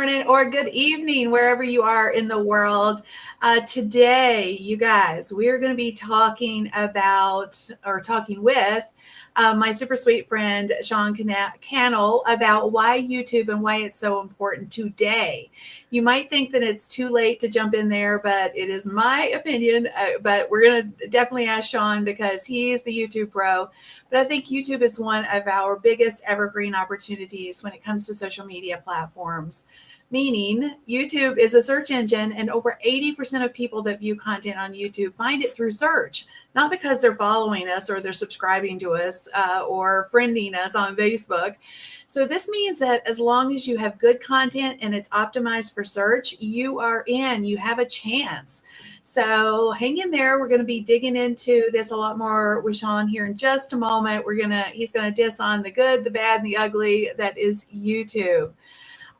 morning, or good evening, wherever you are in the world. Today, you guys, we are going to be talking with my super sweet friend, Sean Cannell, about why YouTube and why it's so important today. You might think that it's too late to jump in there, but it is my opinion. But we're going to definitely ask Sean because he's the YouTube pro. But I think YouTube is one of our biggest evergreen opportunities when it comes to social media platforms. Meaning, YouTube is a search engine, and over 80% of people that view content on YouTube find it through search, not because they're following us or they're subscribing to us or friending us on Facebook. So this means that as long as you have good content and it's optimized for search, you are in, you have a chance. So hang in there. We're going to be digging into this a lot more with Sean here in just a moment. He's going to diss on the good, the bad, and the ugly that is YouTube.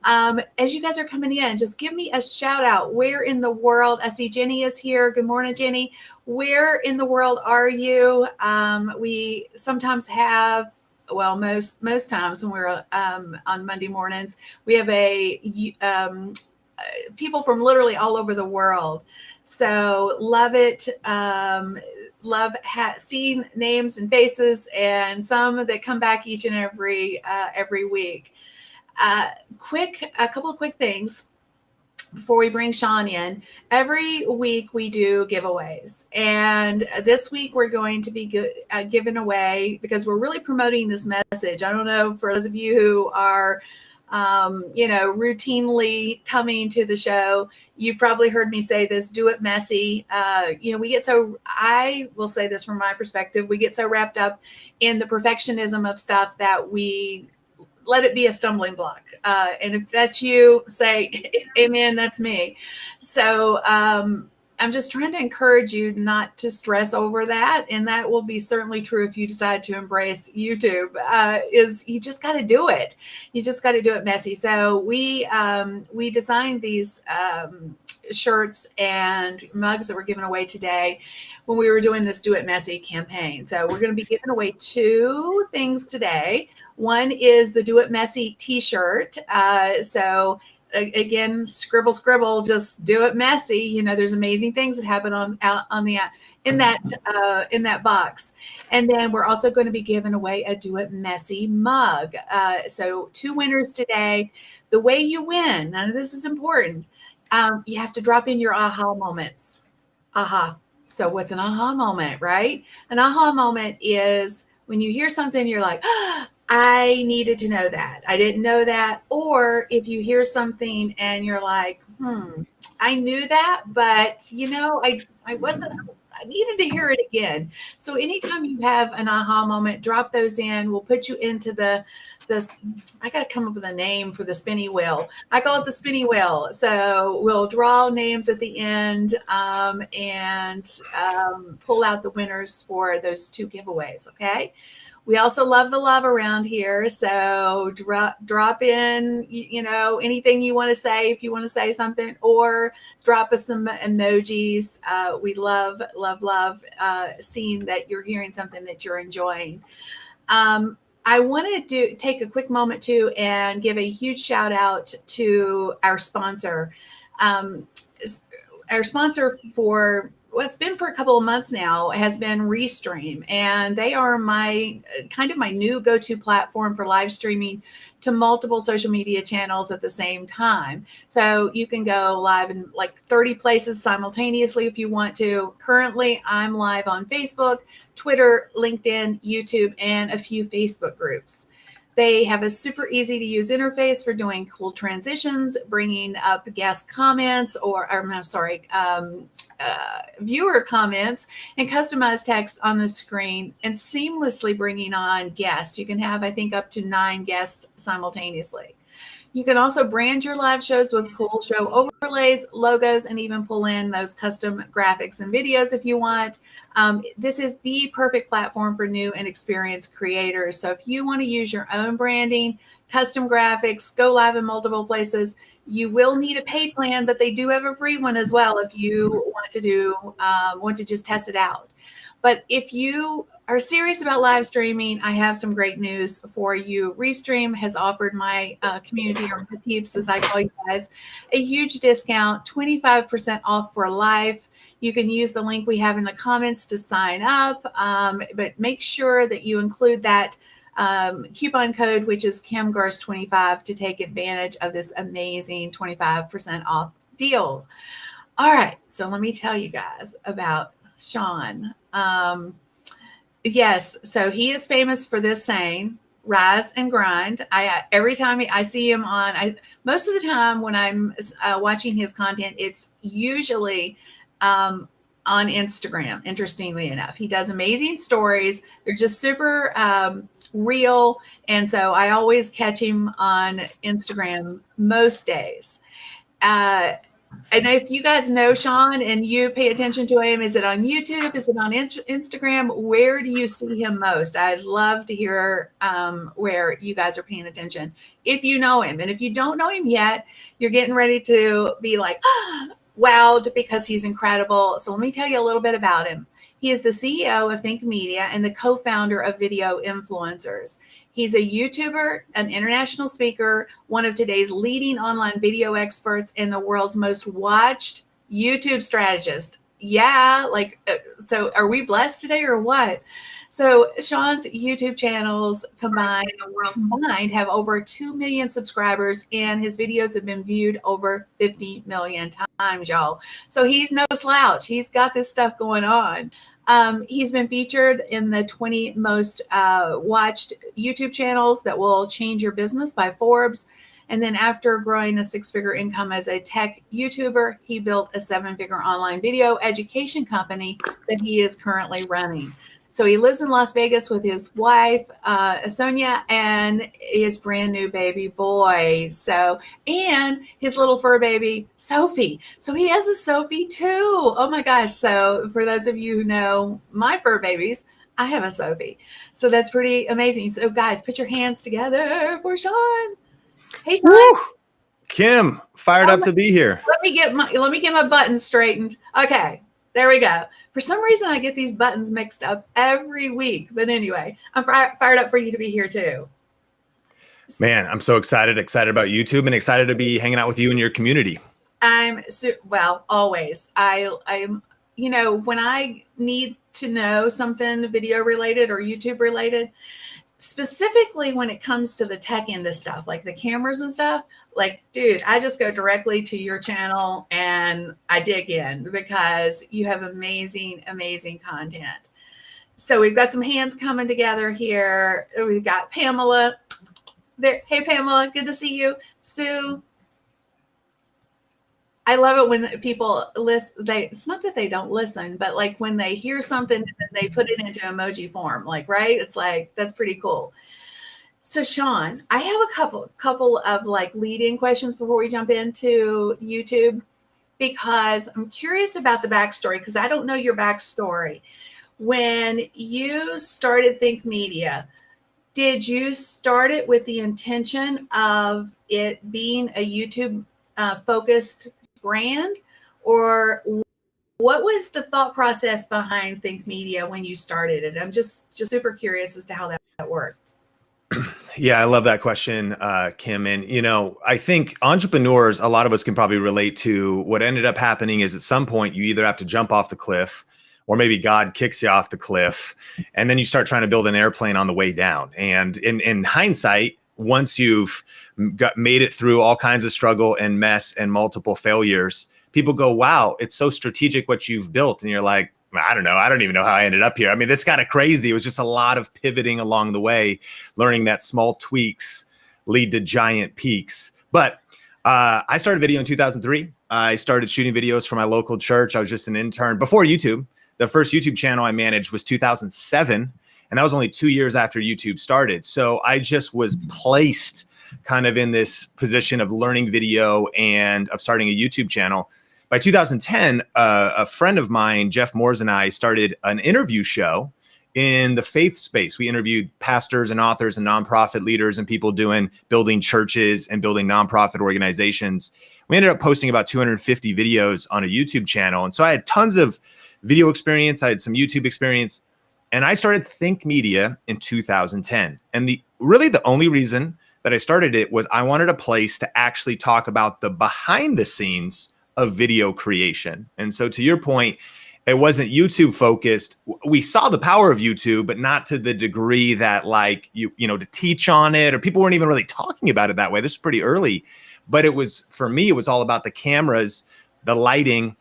As you guys are coming in, just give me a shout out. Where in the world? I see Jenny is here. Good morning, Jenny. Where in the world are you? We sometimes have, well, most times when we're on Monday mornings, we have people from literally all over the world. So love it. Love seeing names and faces, and some that come back each and every week. A couple of quick things before we bring Sean in. Every week we do giveaways, and this week we're going to be giving away, because we're really promoting this message. I don't know, for those of you who are routinely coming to the show, you've probably heard me say this: do it messy. I will say this from my perspective, we get so wrapped up in the perfectionism of stuff that we let it be a stumbling block. And if that's you, say amen, that's me. So I'm just trying to encourage you not to stress over that. And that will be certainly true if you decide to embrace YouTube, is you just got to do it. You just got to do it messy. So we designed these shirts and mugs that we're giving away today when we were doing this Do It Messy campaign. So we're going to be giving away two things today. One is the Do It Messy t-shirt. So again, scribble, just do it messy. There's amazing things that happen in that box. And then we're also going to be giving away a Do It Messy mug. So two winners today. The way you win, now this is important, you have to drop in your aha moments. Aha. So what's an aha moment, right? An aha moment is when you hear something, you're like, I needed to know that. I didn't know that. Or if you hear something and you're like, I knew that, but I needed to hear it again. So anytime you have an aha moment, drop those in. We'll put you into I got to come up with a name for the spinny wheel. I call it the spinny wheel. So we'll draw names at the end and pull out the winners for those two giveaways. Okay. We also love the love around here. So drop in, anything you want to say, if you want to say something, or drop us some emojis. We love seeing that you're hearing something that you're enjoying. I want to take a quick moment too and give a huge shout out to our sponsor. Our sponsor for it's been for a couple of months now has been Restream, and they are my new go-to platform for live streaming to multiple social media channels at the same time. So you can go live in like 30 places simultaneously if you want to. Currently, I'm live on Facebook, Twitter, LinkedIn, YouTube, and a few Facebook groups. They have a super easy to use interface for doing cool transitions, bringing up guest comments viewer comments, and customized text on the screen, and seamlessly bringing on guests. You can have, I think, up to 9 guests simultaneously. You can also brand your live shows with cool show overlays, logos, and even pull in those custom graphics and videos if you want. This is the perfect platform for new and experienced creators. So if you want to use your own branding, custom graphics, go live in multiple places, you will need a paid plan, but they do have a free one as well if you want to just test it out. But if you are serious about live streaming, I have some great news for you. Restream has offered my community, or my peeps, as I call you guys, a huge discount, 25% off for life. You can use the link we have in the comments to sign up, but make sure that you include that coupon code, which is KimGars25, to take advantage of this amazing 25% off deal. All right, so let me tell you guys about Sean. Yes, so he is famous for this saying, rise and grind. Every time I see him on, most of the time when I'm watching his content, it's usually on Instagram, interestingly enough. He does amazing stories. They're just super real. And so I always catch him on Instagram most days. And if you guys know Sean and you pay attention to him, is it on YouTube? Is it on Instagram? Where do you see him most? I'd love to hear where you guys are paying attention if you know him. And if you don't know him yet, you're getting ready to be like, wowed, because he's incredible. So let me tell you a little bit about him. He is the CEO of Think Media and the co-founder of Video Influencers. He's a YouTuber, an international speaker, one of today's leading online video experts, and the world's most watched YouTube strategist. Yeah, so are we blessed today or what? So Sean's YouTube channels combined have over 2 million subscribers, and his videos have been viewed over 50 million times, y'all. So he's no slouch. He's got this stuff going on. He's been featured in the 20 most watched YouTube channels that will change your business by Forbes. And then after growing a 6-figure income as a tech YouTuber, he built a 7-figure online video education company that he is currently running. So he lives in Las Vegas with his wife, Sonia, and his brand new baby boy. And his little fur baby, Sophie. So he has a Sophie too. Oh my gosh. So for those of you who know my fur babies, I have a Sophie. So that's pretty amazing. So guys, put your hands together for Sean. Hey, Sean. Woo! Kim, fired up to be here. Let me get my buttons straightened. Okay, there we go. For some reason, I get these buttons mixed up every week. But anyway, I'm fired up for you to be here too. Man, I'm so excited about YouTube and excited to be hanging out with you and your community. Well, always. I'm, when I need to know something video related or YouTube related, specifically when it comes to the tech end of stuff, like the cameras and stuff, like, dude, I just go directly to your channel and I dig in because you have amazing, amazing content. So we've got some hands coming together here. We've got Pamela there. Hey, Pamela, good to see you. Sue. I love it when people listen. It's not that they don't listen, but like when they hear something and they put it into emoji form, like, right? It's like, that's pretty cool. So Sean, I have a couple of like lead-in questions before we jump into YouTube, because I'm curious about the backstory, because I don't know your backstory. When you started Think Media, did you start it with the intention of it being a YouTube focused brand, or what was the thought process behind Think Media when you started it? I'm just super curious as to how that worked. Yeah, I love that question, Kim. And, I think entrepreneurs, a lot of us can probably relate to what ended up happening is at some point you either have to jump off the cliff, or maybe God kicks you off the cliff, and then you start trying to build an airplane on the way down. And in hindsight, once you've made it through all kinds of struggle and mess and multiple failures, people go, wow, it's so strategic what you've built. And you're like, I don't know. I don't even know how I ended up here. I mean, this kind of crazy. It was just a lot of pivoting along the way, learning that small tweaks lead to giant peaks. But I started video in 2003. I started shooting videos for my local church. I was just an intern before YouTube. The first YouTube channel I managed was 2007. And that was only 2 years after YouTube started. So I just was placed kind of in this position of learning video and of starting a YouTube channel. By 2010, a friend of mine, Jeff Moores, and I started an interview show in the faith space. We interviewed pastors and authors and nonprofit leaders and people building churches and building nonprofit organizations. We ended up posting about 250 videos on a YouTube channel. And so I had tons of video experience. I had some YouTube experience. And I started Think Media in 2010. And the only reason that I started it was I wanted a place to actually talk about the behind the scenes of video creation. And so to your point, it wasn't YouTube focused. We saw the power of YouTube, but not to the degree that like to teach on it, or people weren't even really talking about it that way. This is pretty early, but it was, for me, it was all about the cameras, the lighting.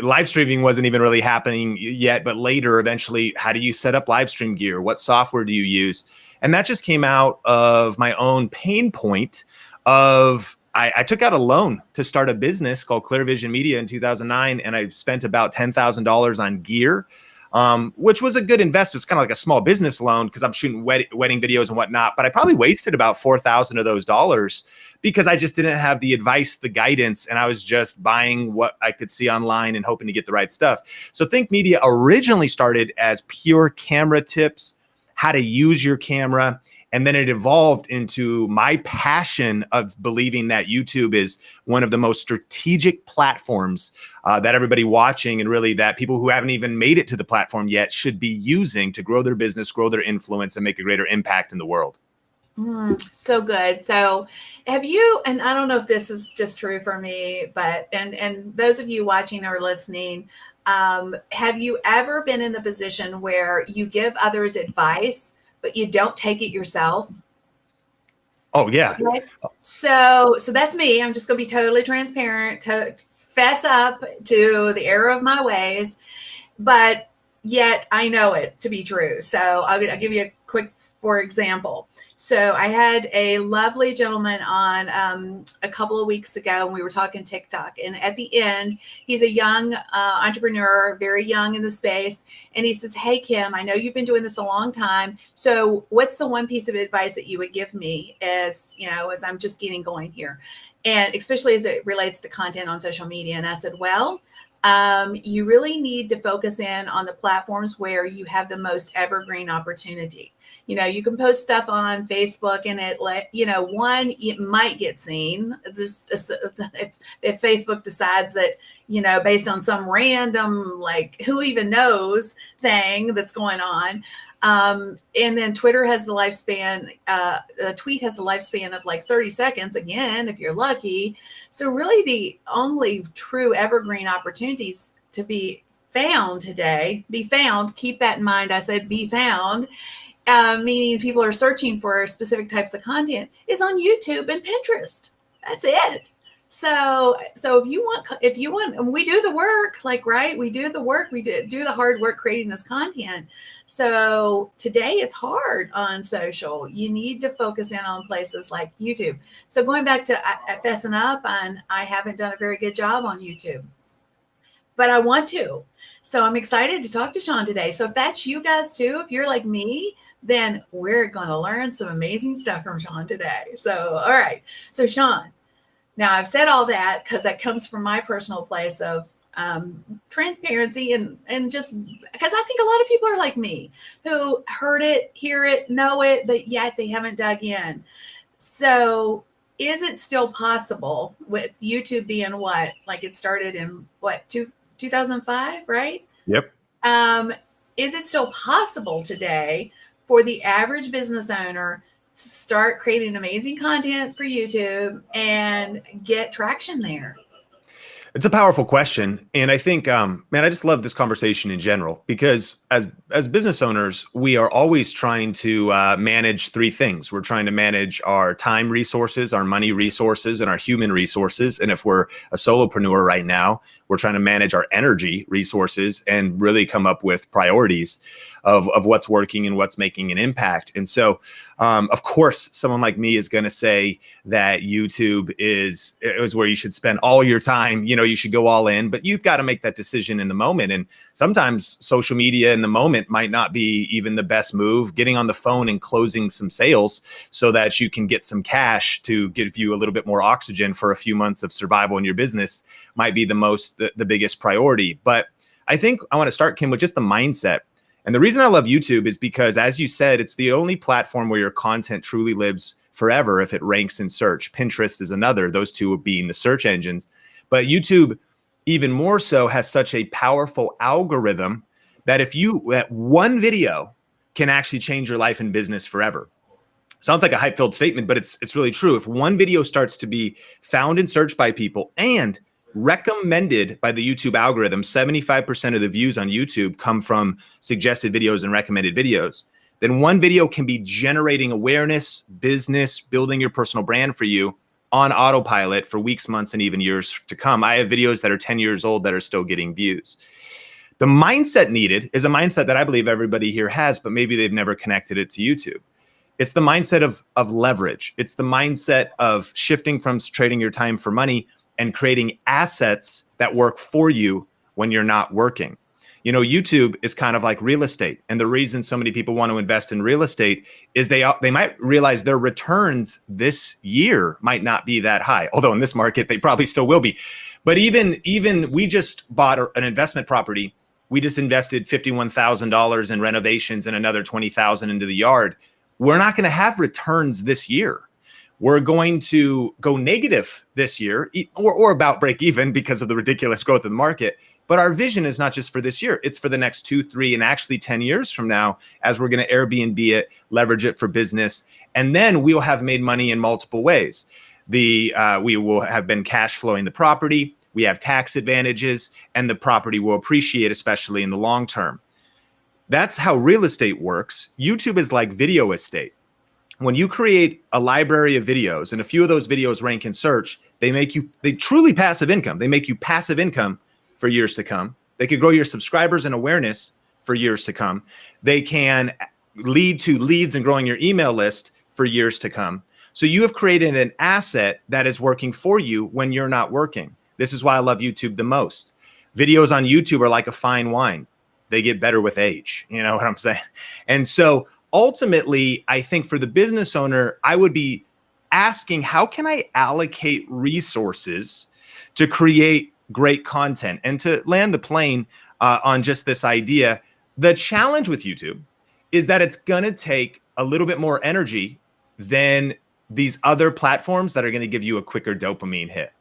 Live streaming wasn't even really happening yet, but later, eventually, how do you set up live stream gear? What software do you use? And that just came out of my own pain point of I took out a loan to start a business called Clear Vision Media in 2009, and I spent about $10,000 on gear, which was a good investment. It's kind of like a small business loan because I'm shooting wedding videos and whatnot, but I probably wasted about $4,000 of those dollars because I just didn't have the advice, the guidance, and I was just buying what I could see online and hoping to get the right stuff. So Think Media originally started as pure camera tips, how to use your camera. And then it evolved into my passion of believing that YouTube is one of the most strategic platforms that everybody watching, and really that people who haven't even made it to the platform yet should be using to grow their business, grow their influence, and make a greater impact in the world. So good. So have you, and I don't know if this is just true for me, but, and those of you watching or listening, have you ever been in the position where you give others advice, but you don't take it yourself? Oh yeah. Right? So that's me. I'm just going to be totally transparent, to fess up to the error of my ways, but yet I know it to be true. So I'll give you a quick, for example. So I had a lovely gentleman on a couple of weeks ago, and we were talking TikTok. And at the end, he's a young entrepreneur, very young in the space. And he says, "Hey, Kim, I know you've been doing this a long time. So what's the one piece of advice that you would give me as I'm just getting going here? And especially as it relates to content on social media." And I said, "Well, you really need to focus in on the platforms where you have the most evergreen opportunity. You can post stuff on Facebook and it might get seen. Just if Facebook decides that, based on some random, like who even knows thing that's going on. And then Twitter has the lifespan, a tweet has the lifespan of like 30 seconds, again, if you're lucky. So really the only true evergreen opportunities to be found today, keep that in mind. I said be found, meaning people are searching for specific types of content, is on YouTube and Pinterest. That's it. So if you want, and we do the work, right? We do the work, we do the hard work creating this content. So today it's hard on social. You need to focus in on places like YouTube. So going back to fessing up, and I haven't done a very good job on YouTube, but I want to. So I'm excited to talk to Sean today. So if that's you guys too, if you're like me, then we're going to learn some amazing stuff from Sean today. So, all right. So Sean, now I've said all that because that comes from my personal place of transparency and just because I think a lot of people are like me who heard it, hear it, know it, but yet they haven't dug in. So is it still possible with YouTube being what, like it started in what, 2005, right? Yep. Is it still possible today for the average business owner to start creating amazing content for YouTube and get traction there? It's a powerful question. And I think, man, I just love this conversation in general, because as business owners, we are always trying to manage three things. We're trying to manage our time resources, our money resources, and our human resources. And if we're a solopreneur right now, we're trying to manage our energy resources and really come up with priorities of what's working and what's making an impact. And so, of course, someone like me is going to say that YouTube is where you should spend all your time. You should go all in, but you've got to make that decision in the moment. And sometimes social media in the moment might not be even the best move. Getting on the phone and closing some sales so that you can get some cash to give you a little bit more oxygen for a few months of survival in your business might be the biggest priority. But I think I want to start, Kim, with just the mindset. And the reason I love YouTube is because, as you said, it's the only platform where your content truly lives forever if it ranks in search. Pinterest is another, those two being the search engines. But YouTube, even more so, has such a powerful algorithm that one video can actually change your life and business forever. Sounds like a hype-filled statement, but it's really true. If one video starts to be found and searched by people and recommended by the YouTube algorithm, 75% of the views on YouTube come from suggested videos and recommended videos, then one video can be generating awareness, business, building your personal brand for you on autopilot for weeks, months, and even years to come. I have videos that are 10 years old that are still getting views. The mindset needed is a mindset that I believe everybody here has, but maybe they've never connected it to YouTube. It's the mindset of leverage. It's the mindset of shifting from trading your time for money and creating assets that work for you when you're not working. You know, YouTube is kind of like real estate. And the reason so many people want to invest in real estate is they might realize their returns this year might not be that high. Although in this market, they probably still will be. But even we just bought an investment property. We just invested $51,000 in renovations and another $20,000 into the yard. We're not going to have returns this year. We're going to go negative this year or about break even because of the ridiculous growth of the market. But our vision is not just for this year. It's for the next 2, 3, and actually 10 years from now, as we're going to Airbnb it, leverage it for business. And then we'll have made money in multiple ways. We will have been cash flowing the property. We have tax advantages, and the property will appreciate, especially in the long term. That's how real estate works. YouTube is like video estate. When you create a library of videos and a few of those videos rank in search, they truly passive income. They make you passive income for years to come. They could grow your subscribers and awareness for years to come. They can lead to leads and growing your email list for years to come. So you have created an asset that is working for you when you're not working. This is why I love YouTube the most. Videos on YouTube are like a fine wine. They get better with age. You know what I'm saying? And so ultimately, I think for the business owner, I would be asking, how can I allocate resources to create great content? And to land the plane on just this idea, the challenge with YouTube is that it's going to take a little bit more energy than these other platforms that are going to give you a quicker dopamine hit.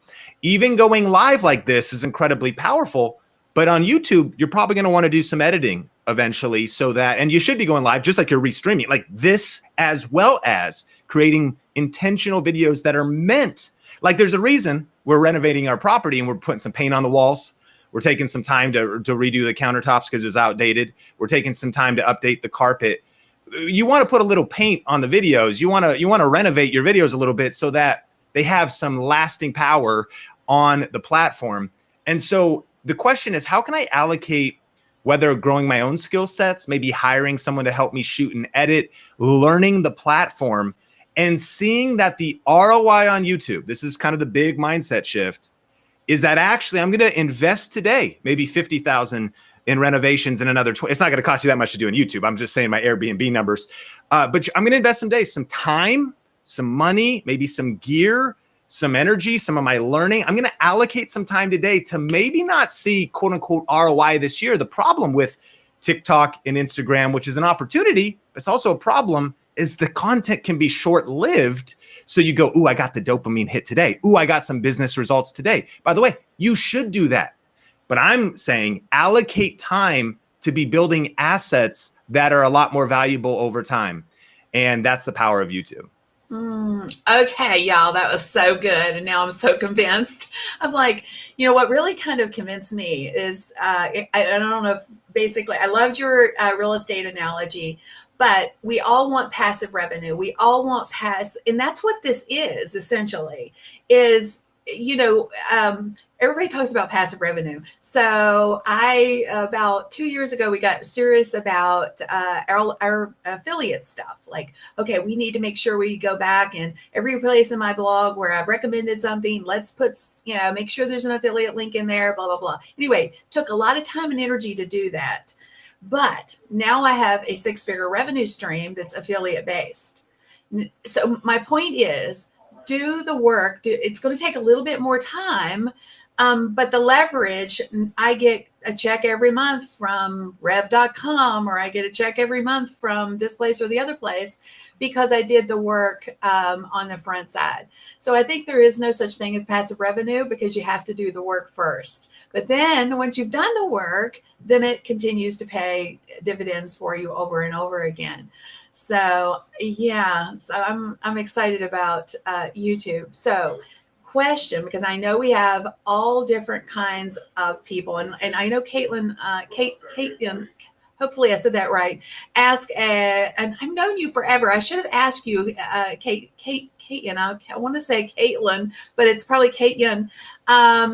Even going live like this is incredibly powerful. But on YouTube, you're probably going to want to do some editing eventually so that, and you should be going live just like you're restreaming like this, as well as creating intentional videos that are meant, like there's a reason we're renovating our property and we're putting some paint on the walls. We're taking some time to redo the countertops because it was outdated. We're taking some time to update the carpet. You want to put a little paint on the videos. You want to renovate your videos a little bit so that they have some lasting power on the platform. And so the question is, how can I allocate, whether growing my own skill sets, maybe hiring someone to help me shoot and edit, learning the platform, and seeing that the ROI on YouTube, this is kind of the big mindset shift, is that actually I'm going to invest today, maybe 50,000 in renovations and another 20. It's not going to cost you that much to do on YouTube. I'm just saying my Airbnb numbers. But I'm going to invest some days, some time, some money, maybe some gear, some energy, some of my learning. I'm going to allocate some time today to maybe not see quote unquote ROI this year. The problem with TikTok and Instagram, which is an opportunity, but it's also a problem, is the content can be short-lived. So you go, ooh, I got the dopamine hit today. Ooh, I got some business results today. By the way, you should do that. But I'm saying allocate time to be building assets that are a lot more valuable over time. And that's the power of YouTube. Okay, y'all, that was so good. And now I'm so convinced. I'm like, you know, what really kind of convinced me is, I don't know if basically, I loved your real estate analogy, but we all want passive revenue. We all want and that's what this is essentially, is, you know, everybody talks about passive revenue. So about 2 years ago, we got serious about our affiliate stuff. Like, okay, we need to make sure we go back and every place in my blog where I've recommended something, let's put, you know, make sure there's an affiliate link in there, blah, blah, blah. Anyway, took a lot of time and energy to do that. But now I have a 6-figure revenue stream that's affiliate based. So my point is, do the work. It's going to take a little bit more time, but the leverage, I get a check every month from rev.com, or I get a check every month from this place or the other place because I did the work on the front side. So I think there is no such thing as passive revenue because you have to do the work first. But then once you've done the work, then it continues to pay dividends for you over and over again. So yeah, so I'm excited about YouTube. So question, because I know we have all different kinds of people, and I know Caitlin, hopefully I said that right. And I've known you forever. I should have asked you, Caitlin. I want to say Caitlin, but it's probably Caitlin. How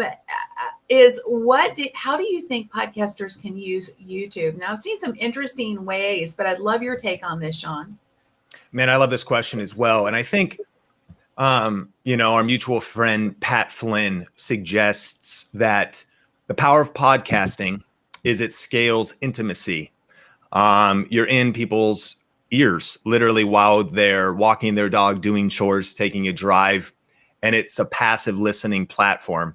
do you think podcasters can use YouTube? Now, I've seen some interesting ways, but I'd love your take on this, Sean. Man, I love this question as well. And I think, our mutual friend, Pat Flynn, suggests that the power of podcasting is it scales intimacy. You're in people's ears, literally while they're walking their dog, doing chores, taking a drive, and it's a passive listening platform.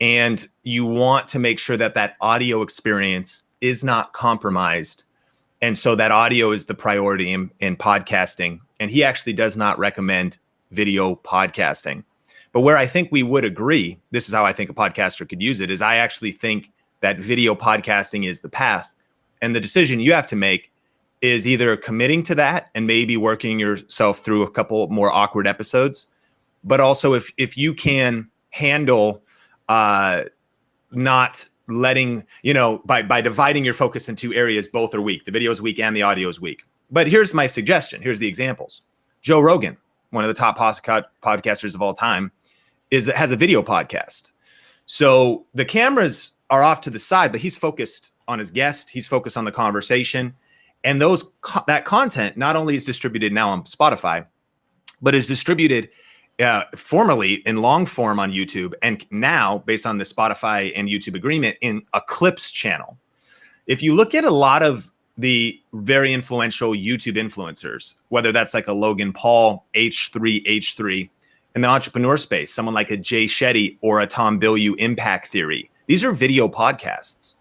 And you want to make sure that that audio experience is not compromised. And so that audio is the priority in podcasting. And he actually does not recommend video podcasting. But where I think we would agree, this is how I think a podcaster could use it, is I actually think that video podcasting is the path. And the decision you have to make is either committing to that and maybe working yourself through a couple more awkward episodes. But also if you can handle not letting, by dividing your focus in two areas, both are weak. The video is weak and the audio is weak. But here's my suggestion. Here's the examples. Joe Rogan, one of the top podcasters of all time, has a video podcast. So the cameras are off to the side, but he's focused on his guest. He's focused on the conversation. And that content not only is distributed now on Spotify, but is distributed formerly in long form on YouTube, and now, based on the Spotify and YouTube agreement, in a Clips channel. If you look at a lot of the very influential YouTube influencers, whether that's like a Logan Paul, H3, in the entrepreneur space, someone like a Jay Shetty or a Tom Bilyeu, Impact Theory, these are video podcasts.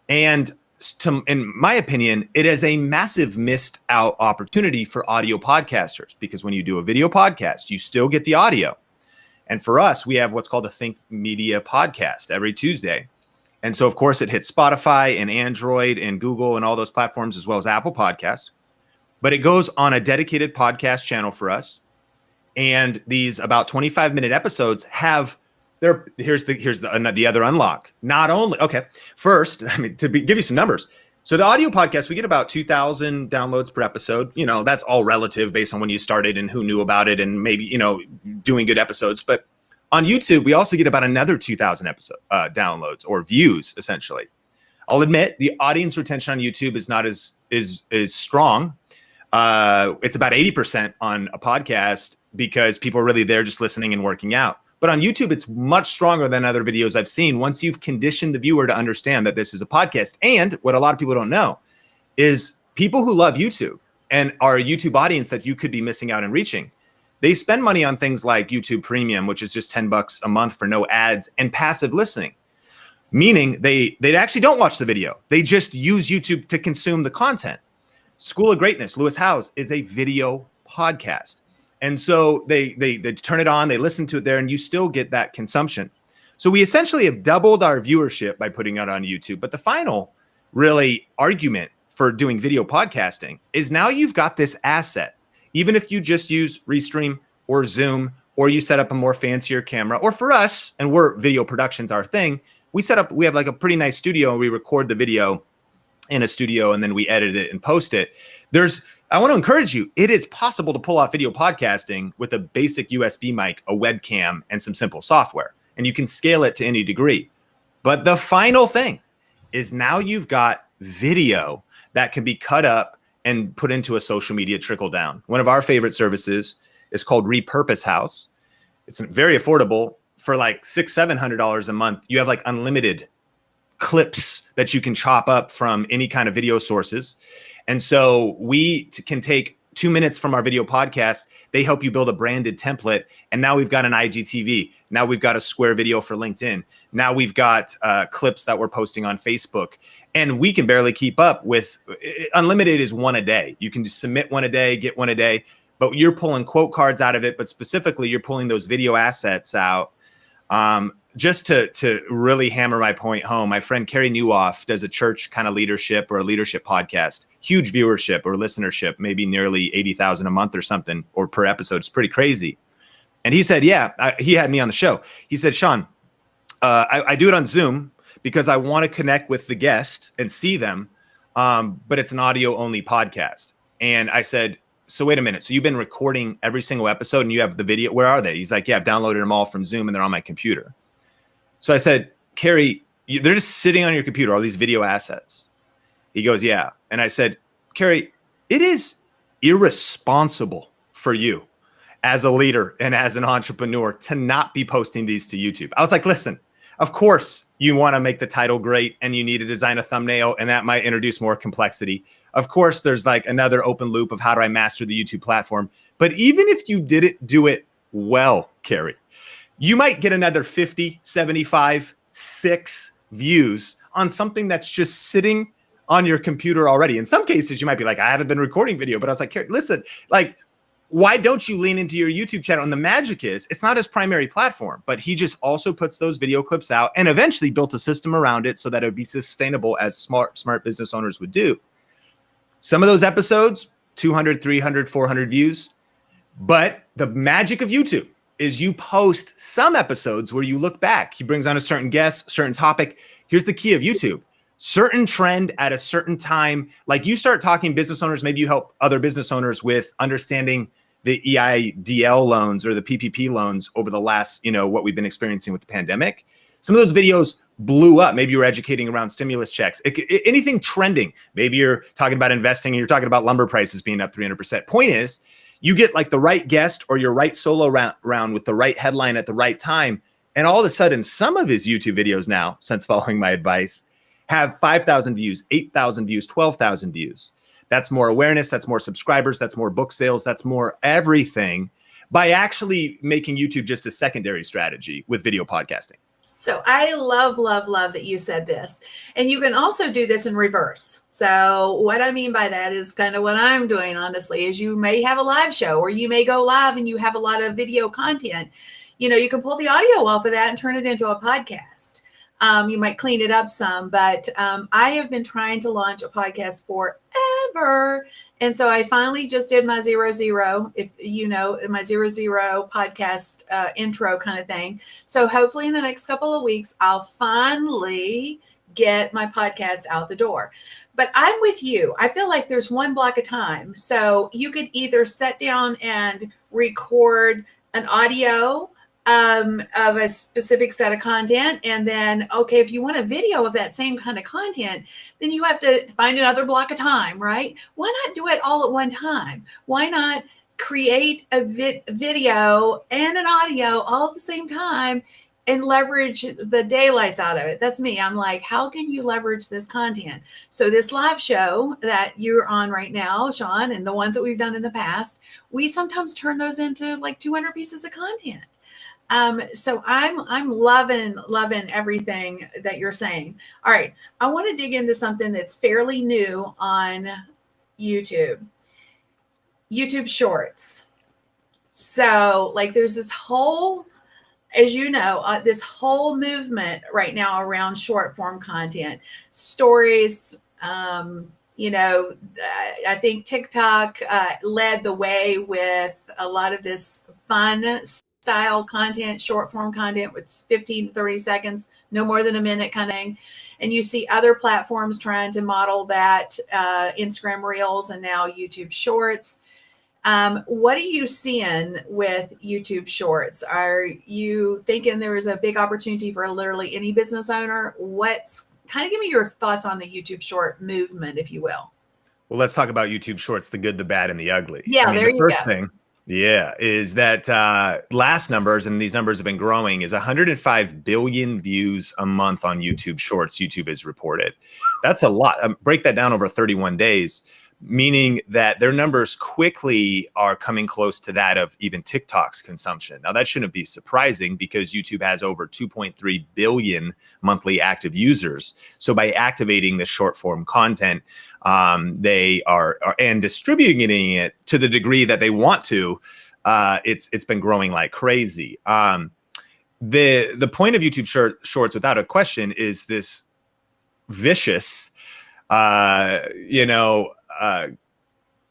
And in my opinion, it is a massive missed out opportunity for audio podcasters, because when you do a video podcast, you still get the audio. And for us, we have what's called a Think Media podcast every Tuesday. And so, of course, it hits Spotify and Android and Google and all those platforms, as well as Apple Podcasts. But it goes on a dedicated podcast channel for us. And these about 25-minute episodes have here's the other unlock. Not only, first, to give you some numbers. So the audio podcast, we get about 2,000 downloads per episode. That's all relative based on when you started and who knew about it and maybe, doing good episodes. But on YouTube, we also get about another 2,000 downloads or views, essentially. I'll admit the audience retention on YouTube is not as strong. It's about 80% on a podcast because people are really there just listening and working out. But on YouTube, it's much stronger than other videos I've seen once you've conditioned the viewer to understand that this is a podcast. And what a lot of people don't know is people who love YouTube and are a YouTube audience that you could be missing out and reaching, they spend money on things like YouTube Premium, which is just $10 a month for no ads, and passive listening, meaning they actually don't watch the video. They just use YouTube to consume the content. School of Greatness, Lewis Howes, is a video podcast. And so they turn it on, they listen to it there, and you still get that consumption. So we essentially have doubled our viewership by putting it on YouTube. But the final really argument for doing video podcasting is now you've got this asset. Even if you just use Restream or Zoom, or you set up a more fancier camera, or for us, and video production's our thing, we have like a pretty nice studio and we record the video in a studio and then we edit it and post it. I want to encourage you, it is possible to pull off video podcasting with a basic USB mic, a webcam, and some simple software. And you can scale it to any degree. But the final thing is now you've got video that can be cut up and put into a social media trickle down. One of our favorite services is called Repurpose House. It's very affordable. For like $600-700 a month, you have like unlimited clips that you can chop up from any kind of video sources. And so we can take 2 minutes from our video podcast, they help you build a branded template. And now we've got an IGTV. Now we've got a Square video for LinkedIn. Now we've got clips that we're posting on Facebook. And we can barely keep up with unlimited is one a day. You can just submit one a day, get one a day, but you're pulling quote cards out of it. But specifically, you're pulling those video assets out. Just to really hammer my point home, my friend Carrie Newhoff does a church kind of leadership or a leadership podcast, huge viewership or listenership, maybe nearly 80,000 a month or something, or per episode. It's pretty crazy. And he said, he had me on the show. He said, Sean, I do it on Zoom because I want to connect with the guest and see them. But it's an audio only podcast. And I said, so wait a minute. So you've been recording every single episode and you have the video. Where are they? He's like, yeah, I've downloaded them all from Zoom and they're on my computer. So I said, Carrie, they're just sitting on your computer, all these video assets. He goes, yeah. And I said, Carrie, it is irresponsible for you as a leader and as an entrepreneur to not be posting these to YouTube. I was like, listen, of course you want to make the title great and you need to design a thumbnail and that might introduce more complexity. Of course, there's like another open loop of how do I master the YouTube platform. But even if you didn't do it well, Carrie, you might get another 50, 75, 6 views on something that's just sitting on your computer already. In some cases, you might be like, I haven't been recording video, but I was like, Carrie, listen, like, why don't you lean into your YouTube channel? And the magic is it's not his primary platform, but he just also puts those video clips out and eventually built a system around it so that it would be sustainable as smart business owners would do. Some of those episodes, 200, 300, 400 views. But the magic of YouTube is you post some episodes where you look back. He brings on a certain guest, certain topic. Here's the key of YouTube. Certain trend at a certain time. Like you start talking business owners, maybe you help other business owners with understanding the EIDL loans or the PPP loans over the last, what we've been experiencing with the pandemic. Some of those videos blew up. Maybe you're educating around stimulus checks, anything trending. Maybe you're talking about investing and you're talking about lumber prices being up 300%. Point is, you get like the right guest or your right solo round with the right headline at the right time. And all of a sudden, some of his YouTube videos now, since following my advice, have 5,000 views, 8,000 views, 12,000 views. That's more awareness. That's more subscribers. That's more book sales. That's more everything by actually making YouTube just a secondary strategy with video podcasting. So I love that you said this. And you can also do this in reverse. So what I mean by that is kind of what I'm doing, honestly, is you may have a live show or you may go live and you have a lot of video content. You can pull the audio off of that and turn it into a podcast. You might clean it up some, but I have been trying to launch a podcast forever. And so I finally just did my 00, if you know, my 00 podcast intro kind of thing. So hopefully in the next couple of weeks, I'll finally get my podcast out the door. But I'm with you. I feel like there's one block of time. So you could either sit down and record an audio of a specific set of content. And then, okay, if you want a video of that same kind of content, then you have to find another block of time, right? Why not do it all at one time? Why not create a video and an audio all at the same time and leverage the daylights out of it? That's me. I'm like, how can you leverage this content? So this live show that you're on right now, Sean, and the ones that we've done in the past, we sometimes turn those into like 200 pieces of content. So I'm loving everything that you're saying. All right. I want to dig into something that's fairly new on YouTube Shorts. So like there's this whole, as you know, this whole movement right now around short form content, stories. I think TikTok led the way with a lot of this fun style content, short form content with 15 to 30 seconds, no more than a minute kind of thing. And you see other platforms trying to model that, Instagram Reels and now YouTube Shorts. What are you seeing with YouTube Shorts? Are you thinking there is a big opportunity for literally any business owner? Kind of give me your thoughts on the YouTube Short movement, if you will. Well, let's talk about YouTube Shorts, the good, the bad, and the ugly. Yeah, there you go. First thing, is that last numbers, and these numbers have been growing, is 105 billion views a month on YouTube Shorts. YouTube has reported. That's a lot. Break that down over 31 days. meaning that their numbers quickly are coming close to that of even TikTok's consumption. Now, that shouldn't be surprising because YouTube has over 2.3 billion monthly active users. So by activating the short form content, they are and distributing it to the degree that they want to, it's been growing like crazy. The point of YouTube Shorts, without a question, is this vicious, that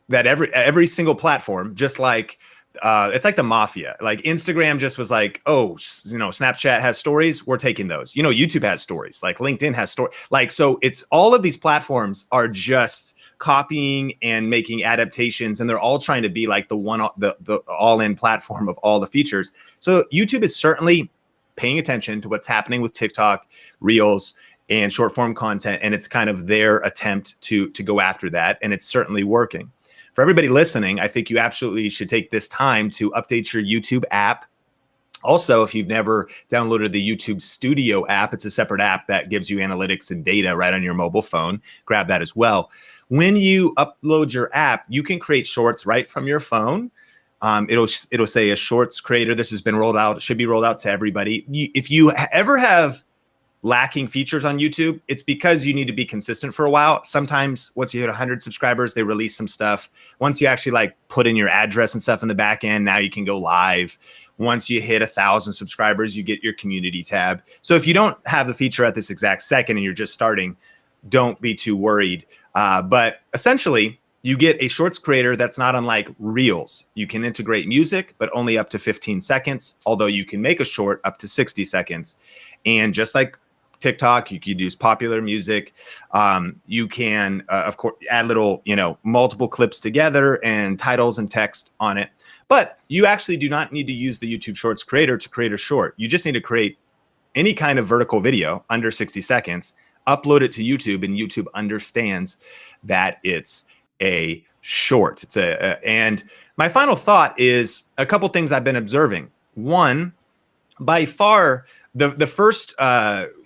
every single platform, just like it's like the mafia. Like Instagram just was like, oh, Snapchat has stories, we're taking those. YouTube has stories, like LinkedIn has stories. Like, so it's all of these platforms are just copying and making adaptations, and they're all trying to be like the all-in platform of all the features. So YouTube is certainly paying attention to what's happening with TikTok, Reels, and short form content, and it's kind of their attempt to go after that, and it's certainly working. For everybody listening, I think you absolutely should take this time to update your YouTube app. Also, if you've never downloaded the YouTube Studio app, it's a separate app that gives you analytics and data right on your mobile phone. Grab that as well. When you upload your app, you can create shorts right from your phone. It'll say a shorts creator. This has been rolled out. It should be rolled out to everybody. If you ever have lacking features on YouTube, it's because you need to be consistent for a while. Sometimes once you hit 100 subscribers, they release some stuff. Once you actually like put in your address and stuff in the back end, now you can go live. Once you hit 1,000 subscribers, you get your community tab. So if you don't have the feature at this exact second and you're just starting, don't be too worried. But essentially, you get a shorts creator that's not unlike Reels. You can integrate music, but only up to 15 seconds, although you can make a short up to 60 seconds. And just like TikTok, you could use popular music. You can, of course, add little, multiple clips together and titles and text on it. But you actually do not need to use the YouTube Shorts creator to create a short. You just need to create any kind of vertical video under 60 seconds, upload it to YouTube, and YouTube understands that it's a short. And my final thought is a couple things I've been observing. One, by far, the first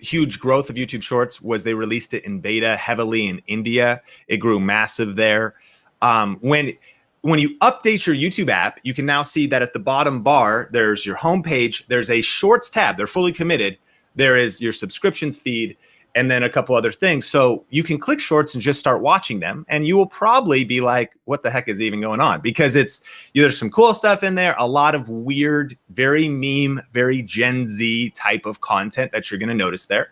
huge growth of YouTube Shorts was they released it in beta heavily in India. It grew massive there. When you update your YouTube app, you can now see that at the bottom bar, there's your homepage, there's a Shorts tab. They're fully committed. There is your subscriptions feed, and then a couple other things. So you can click Shorts and just start watching them, and you will probably be like, what the heck is even going on? Because there's some cool stuff in there, a lot of weird, very meme, very Gen Z type of content that you're going to notice there.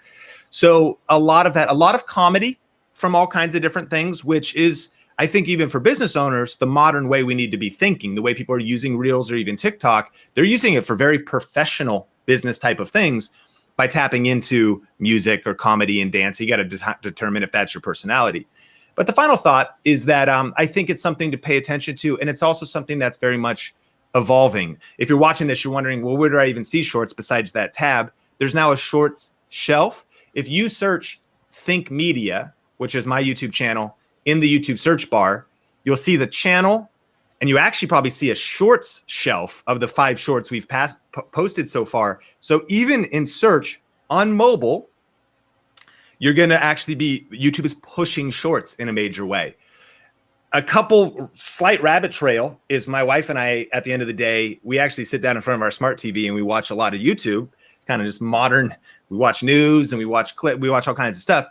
So a lot of that, a lot of comedy from all kinds of different things, which is, I think, even for business owners, the modern way we need to be thinking. The way people are using Reels or even TikTok, they're using it for very professional business type of things. By tapping into music or comedy and dance, you got to determine if that's your personality. But the final thought is that I think it's something to pay attention to, and it's also something that's very much evolving. If you're watching this, you're wondering, well, where do I even see shorts besides that tab? There's now a shorts shelf. If you search Think Media, which is my YouTube channel, in the YouTube search bar, you'll see the channel, and you actually probably see a shorts shelf of the 5 shorts we've posted so far. So even in search on mobile, you're going to actually YouTube is pushing shorts in a major way. A couple slight rabbit trail is my wife and I, at the end of the day, we actually sit down in front of our smart TV and we watch a lot of YouTube, kind of just modern. We watch news and we watch all kinds of stuff.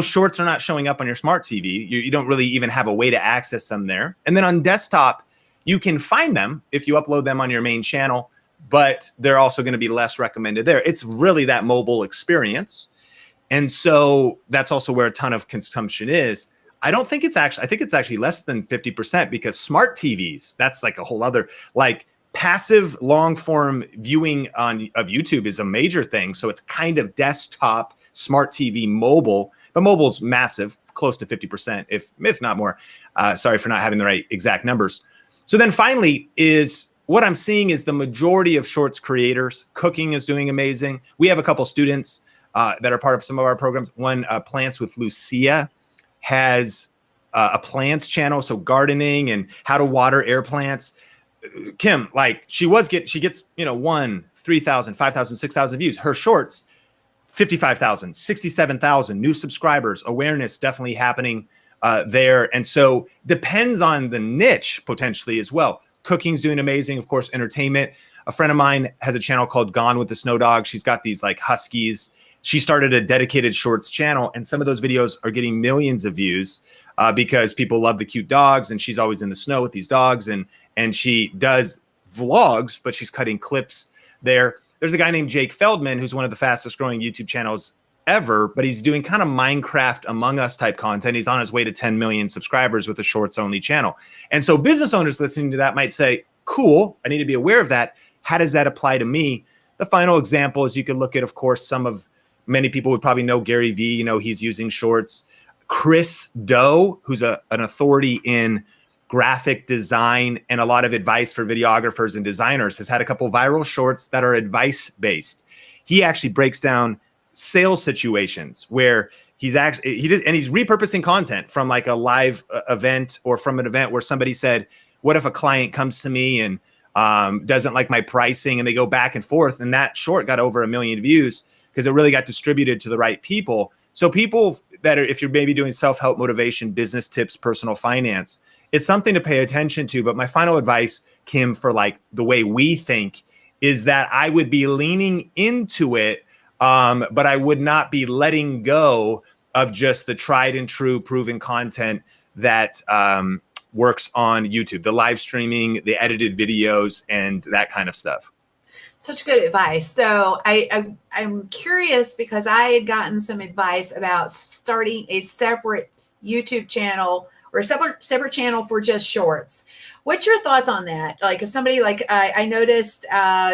Shorts are not showing up on your smart TV. You don't really even have a way to access them there. And then on desktop, you can find them if you upload them on your main channel, but they're also going to be less recommended there. It's really that mobile experience. And so that's also where a ton of consumption is. I think it's actually less than 50% because smart TVs, that's like a whole other, like passive long form viewing of YouTube is a major thing. So it's kind of desktop, smart TV, mobile, but mobile's massive, close to 50%, if not more. Sorry for not having the right exact numbers. So then finally is what I'm seeing is the majority of shorts creators. Cooking is doing amazing. We have a couple students that are part of some of our programs. One, Plants with Lucia, has a plants channel, so gardening and how to water air plants. Kim, like she gets 1, 3,000, 5,000, 6,000 views. Her shorts, 55,000, 67,000 new subscribers. Awareness definitely happening there. And so depends on the niche potentially as well. Cooking's doing amazing, of course, entertainment. A friend of mine has a channel called Gone with the Snow Dog. She's got these like huskies. She started a dedicated shorts channel, and some of those videos are getting millions of views because people love the cute dogs, and she's always in the snow with these dogs, and she does vlogs, but she's cutting clips there. There's a guy named Jake Feldman who's one of the fastest growing YouTube channels ever, but he's doing kind of Minecraft Among Us type content. He's on his way to 10 million subscribers with a shorts only channel. And so business owners listening to that might say, cool, I need to be aware of that. How does that apply to me? The final example is you could look at, of course, many people would probably know Gary Vee, he's using shorts. Chris Do, who's an authority in graphic design and a lot of advice for videographers and designers, has had a couple viral shorts that are advice-based. He actually breaks down sales situations where he's repurposing content from like a live event or from an event where somebody said, what if a client comes to me and doesn't like my pricing, and they go back and forth, and that short got over 1 million views because it really got distributed to the right people. So people that are, if you're maybe doing self-help motivation, business tips, personal finance, it's something to pay attention to. But my final advice, Kim, for like the way we think is that I would be leaning into it, but I would not be letting go of just the tried and true proven content that works on YouTube, the live streaming, the edited videos, and that kind of stuff. Such good advice. So I'm curious because I had gotten some advice about starting a separate YouTube channel or a separate channel for just shorts. What's your thoughts on that? Like if somebody like I noticed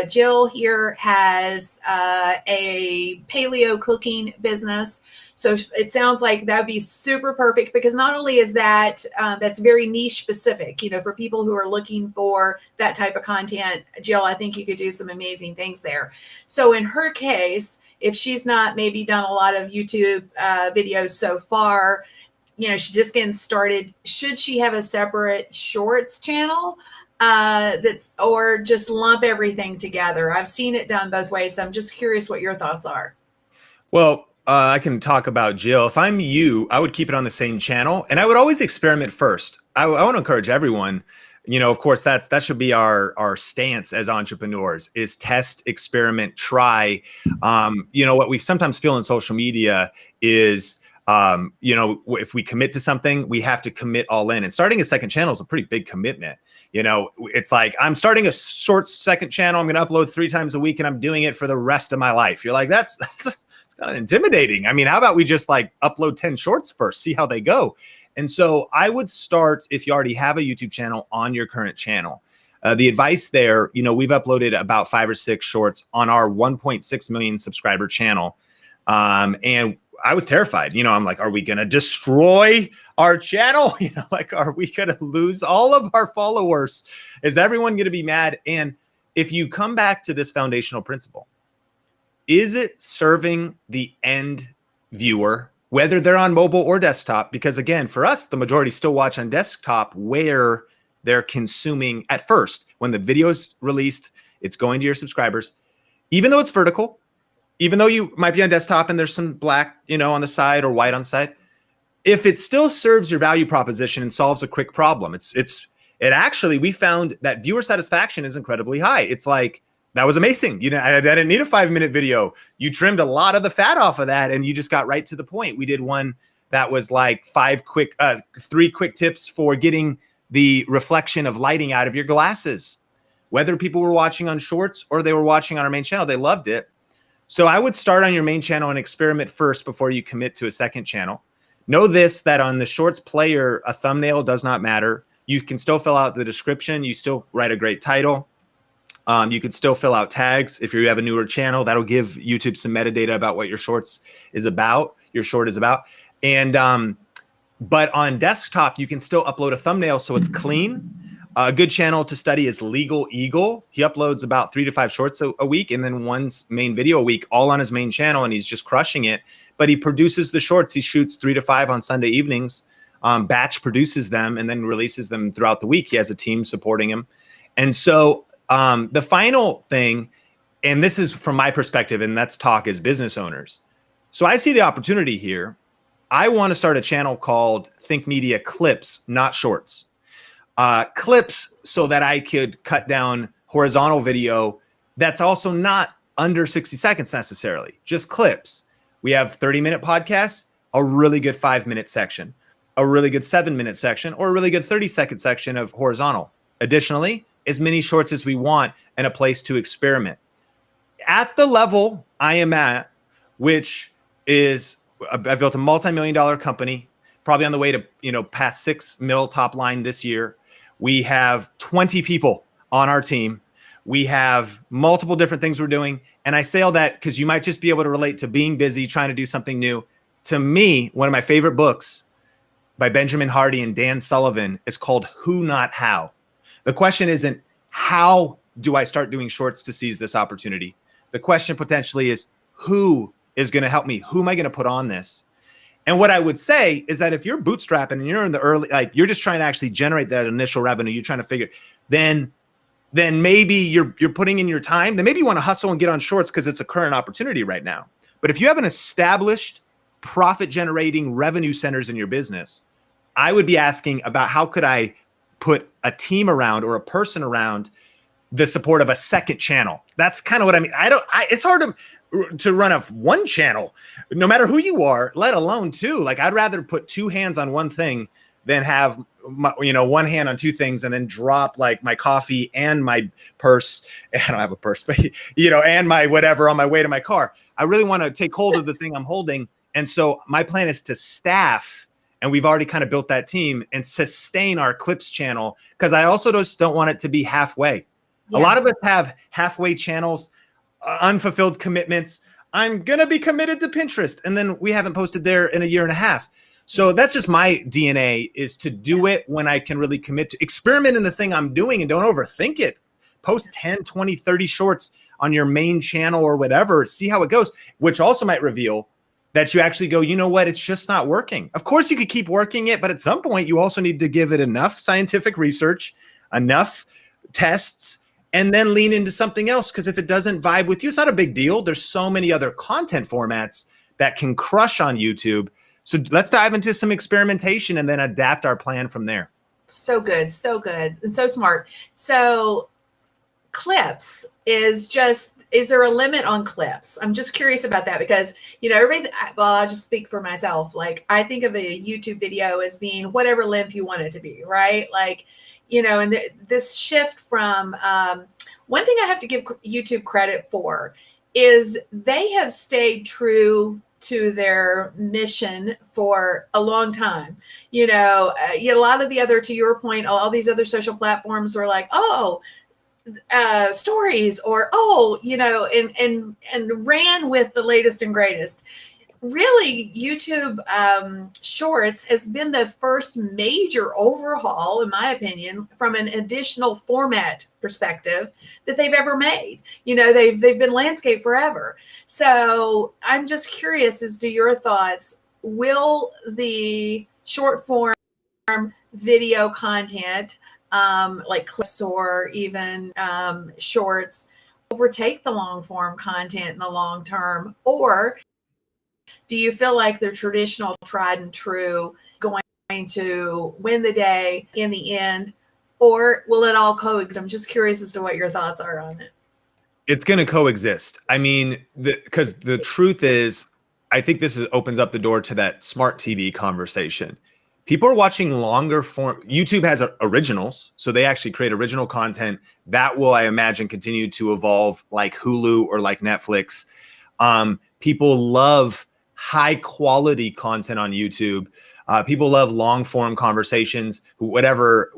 Jill here has a paleo cooking business. So it sounds like that would be super perfect because not only is that that's very niche specific, for people who are looking for that type of content, Jill, I think you could do some amazing things there. So in her case, if she's not maybe done a lot of YouTube videos so far, she's just getting started, should she have a separate shorts channel or just lump everything together? I've seen it done both ways. So I'm just curious what your thoughts are. Well, I can talk about Jill. If I'm you, I would keep it on the same channel, and I would always experiment first. I want to encourage everyone, of course, that should be our stance as entrepreneurs is test, experiment, try. What we sometimes feel in social media is, if we commit to something, we have to commit all in, and starting a second channel is a pretty big commitment. It's like, I'm starting a short second channel. I'm going to upload 3 times a week and I'm doing it for the rest of my life. You're like, that's kind of intimidating. I mean, how about we just like upload 10 shorts first, see how they go? And so I would start, if you already have a YouTube channel, on your current channel. The advice there, we've uploaded about 5 or 6 shorts on our 1.6 million subscriber channel. And I was terrified. I'm like, are we going to destroy our channel? Are we going to lose all of our followers? Is everyone going to be mad? And if you come back to this foundational principle, is it serving the end viewer, whether they're on mobile or desktop? Because again, for us, the majority still watch on desktop where they're consuming at first. When the video is released, it's going to your subscribers. Even though it's vertical, even though you might be on desktop and there's some black, on the side or white on the side, if it still serves your value proposition and solves a quick problem, it actually, we found that viewer satisfaction is incredibly high. It's like, that was amazing. I didn't need a 5-minute video. You trimmed a lot of the fat off of that and you just got right to the point. We did one that was like 3 quick tips for getting the reflection of lighting out of your glasses. Whether people were watching on shorts or they were watching on our main channel, they loved it. So I would start on your main channel and experiment first before you commit to a second channel. Know this, that on the shorts player, a thumbnail does not matter. You can still fill out the description. You still write a great title. You can still fill out tags. If you have a newer channel, that'll give YouTube some metadata about what your short is about. And but on desktop, you can still upload a thumbnail so it's clean. A good channel to study is Legal Eagle. He uploads about 3 to 5 shorts a week and then 1 main video a week, all on his main channel, and he's just crushing it. But he produces the shorts. He shoots 3 to 5 on Sunday evenings, batch produces them, and then releases them throughout the week. He has a team supporting him. And so the final thing, and this is from my perspective, and let's talk as business owners. So I see the opportunity here. I want to start a channel called think media clips, not shorts. Clips so that I could cut down horizontal video that's also not under 60 seconds necessarily, just clips. We have 30-minute podcasts, a really good 5-minute section, a really good 7-minute section, or a really good 30-second section of horizontal. Additionally, as many shorts as we want and a place to experiment. At the level I am at, which is I've built a multi-million-dollar company, probably on the way to, past 6 mil top line this year. We have 20 people on our team. We have multiple different things we're doing. And I say all that because you might just be able to relate to being busy, trying to do something new. To me, one of my favorite books by Benjamin Hardy and Dan Sullivan is called Who Not How. The question isn't how do I start doing shorts to seize this opportunity? The question potentially is who is going to help me? Who am I going to put on this? And what I would say is that if you're bootstrapping and you're in the early, like you're just trying to actually generate that initial revenue, you're trying to figure, then maybe you're putting in your time. Then maybe you want to hustle and get on shorts because it's a current opportunity right now. But if you have an established profit generating revenue centers in your business, I would be asking about how could I put a team around or a person around the support of a second channel. That's kind of what I mean. It's hard to run a one channel, no matter who you are, let alone two. Like I'd rather put two hands on one thing than have one hand on two things and then drop like my coffee and my purse. I don't have a purse, but and my whatever on my way to my car. I really want to take hold of the thing I'm holding. And so my plan is to staff, and we've already kind of built that team, and sustain our clips channel, because I also just don't want it to be halfway. Yeah. A lot of us have halfway channels, unfulfilled commitments. I'm going to be committed to Pinterest, and then we haven't posted there in a year and a half. So that's just my DNA, is to do it when I can really commit to experiment in the thing I'm doing and don't overthink it. Post 10, 20, 30 shorts on your main channel or whatever, see how it goes, which also might reveal that you actually go, you know what, it's just not working. Of course, you could keep working it, but at some point you also need to give it enough scientific research, enough tests, and then lean into something else. Because if it doesn't vibe with you, it's not a big deal. There's so many other content formats that can crush on YouTube. So let's dive into some experimentation and then adapt our plan from there. So good, and so smart. So clips is there a limit on clips? I'm just curious about that, because, everybody, well, I'll just speak for myself. Like, I think of a YouTube video as being whatever length you want it to be, right? Like, and this shift from, one thing I have to give YouTube credit for is they have stayed true to their mission for a long time. A lot of the other, to your point, all these other social platforms were like, stories, or and ran with the latest and greatest. Really, YouTube Shorts has been the first major overhaul, in my opinion, from an additional format perspective that they've ever made. They've been landscape forever. So I'm just curious as to your thoughts. Will the short form video content, like clips or even shorts, overtake the long form content in the long term? Or do you feel like the traditional tried and true going to win the day in the end, or will it all coexist? I'm just curious as to what your thoughts are on it. It's going to coexist. I mean, because the truth is, I think this opens up the door to that smart TV conversation. People are watching longer form. YouTube has originals, so they actually create original content that will, I imagine, continue to evolve like Hulu or like Netflix. People love high quality content on YouTube. People love long form conversations, whatever,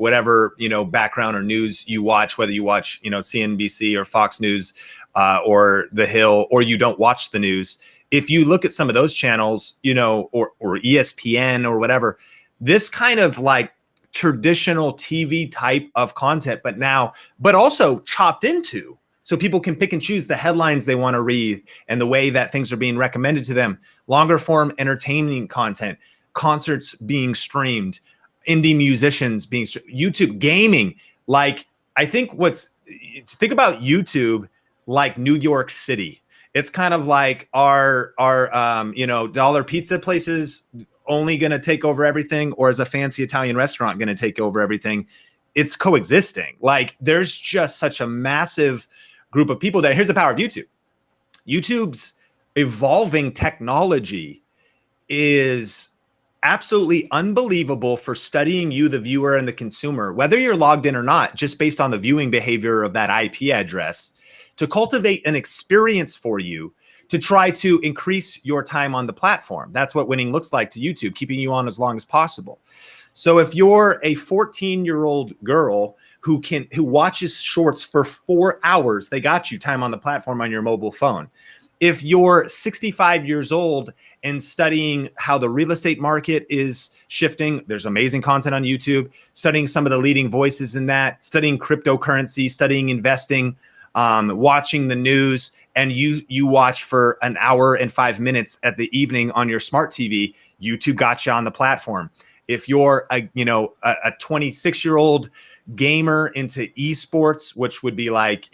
background or news you watch, whether you watch, CNBC or Fox News, or The Hill, or you don't watch the news. If you look at some of those channels, or ESPN or whatever, this kind of like traditional TV type of content, but also chopped into, so people can pick and choose the headlines they want to read and the way that things are being recommended to them. Longer form entertaining content, concerts being streamed, indie musicians being YouTube gaming. Like, I think think about YouTube like New York City. It's kind of like our dollar pizza places only going to take over everything, or is a fancy Italian restaurant going to take over everything? It's coexisting. Like, there's just such a massive group of people that, here's the power of YouTube. YouTube's evolving technology is absolutely unbelievable for studying you, the viewer, and the consumer, whether you're logged in or not, just based on the viewing behavior of that IP address, to cultivate an experience for you to try to increase your time on the platform. That's what winning looks like to YouTube, keeping you on as long as possible. So if you're a 14-year-old girl who watches shorts for 4 hours, they got you time on the platform on your mobile phone. If you're 65 years old and studying how the real estate market is shifting, there's amazing content on YouTube, studying some of the leading voices in that, studying cryptocurrency, studying investing, watching the news, and you watch for an hour and 5 minutes at the evening on your smart TV, YouTube got you on the platform. If you're a 26-year-old gamer into esports, which would be like,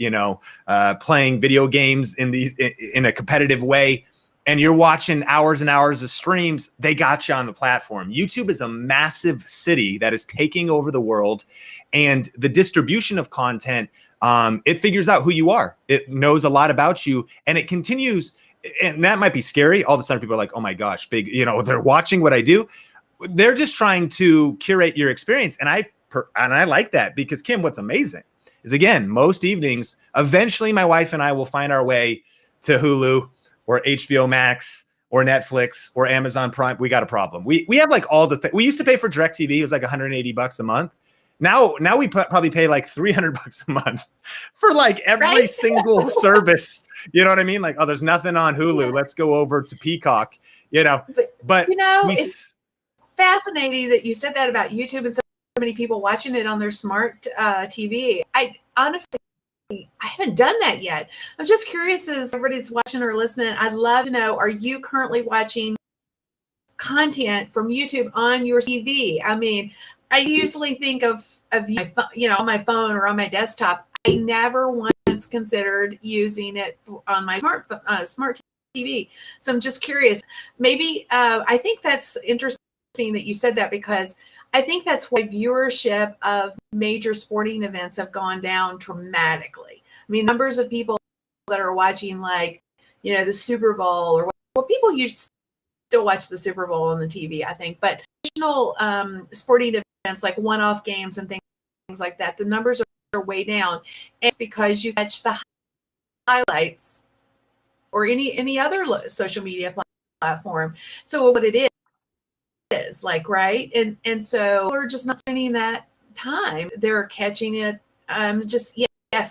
playing video games in a competitive way, and you're watching hours and hours of streams, they got you on the platform. YouTube is a massive city that is taking over the world, and the distribution of content, it figures out who you are. It knows a lot about you, and it continues. And that might be scary. All of a sudden people are like, oh my gosh, big, they're watching what I do. They're just trying to curate your experience. And I like that, because Kim, what's amazing is, again, most evenings, eventually my wife and I will find our way to Hulu or HBO Max or Netflix or Amazon Prime. We got a problem. We have like all the we used to pay for DirecTV. It was like $180 a month. Now we probably pay like $300 a month for like every single service. You know what I mean? Like, oh, there's nothing on Hulu. Let's go over to Peacock. But it's fascinating that you said that about YouTube and so many people watching it on their smart TV. I honestly, I haven't done that yet. I'm just curious, as everybody's watching or listening, I'd love to know, are you currently watching content from YouTube on your TV? I mean, I usually think of my phone, on my phone or on my desktop. I never once considered using it on my smart TV. So I'm just curious. Maybe I think that's interesting that you said that, because I think that's why viewership of major sporting events have gone down dramatically. I mean, numbers of people that are watching, like, the Super Bowl, or people usually still watch the Super Bowl on the TV, I think, but traditional sporting events like one-off games and things like that, the numbers are way down. And it's because you catch the highlights or any other social media platform. So what it is like, right? And so we're just not spending that time. They're catching it.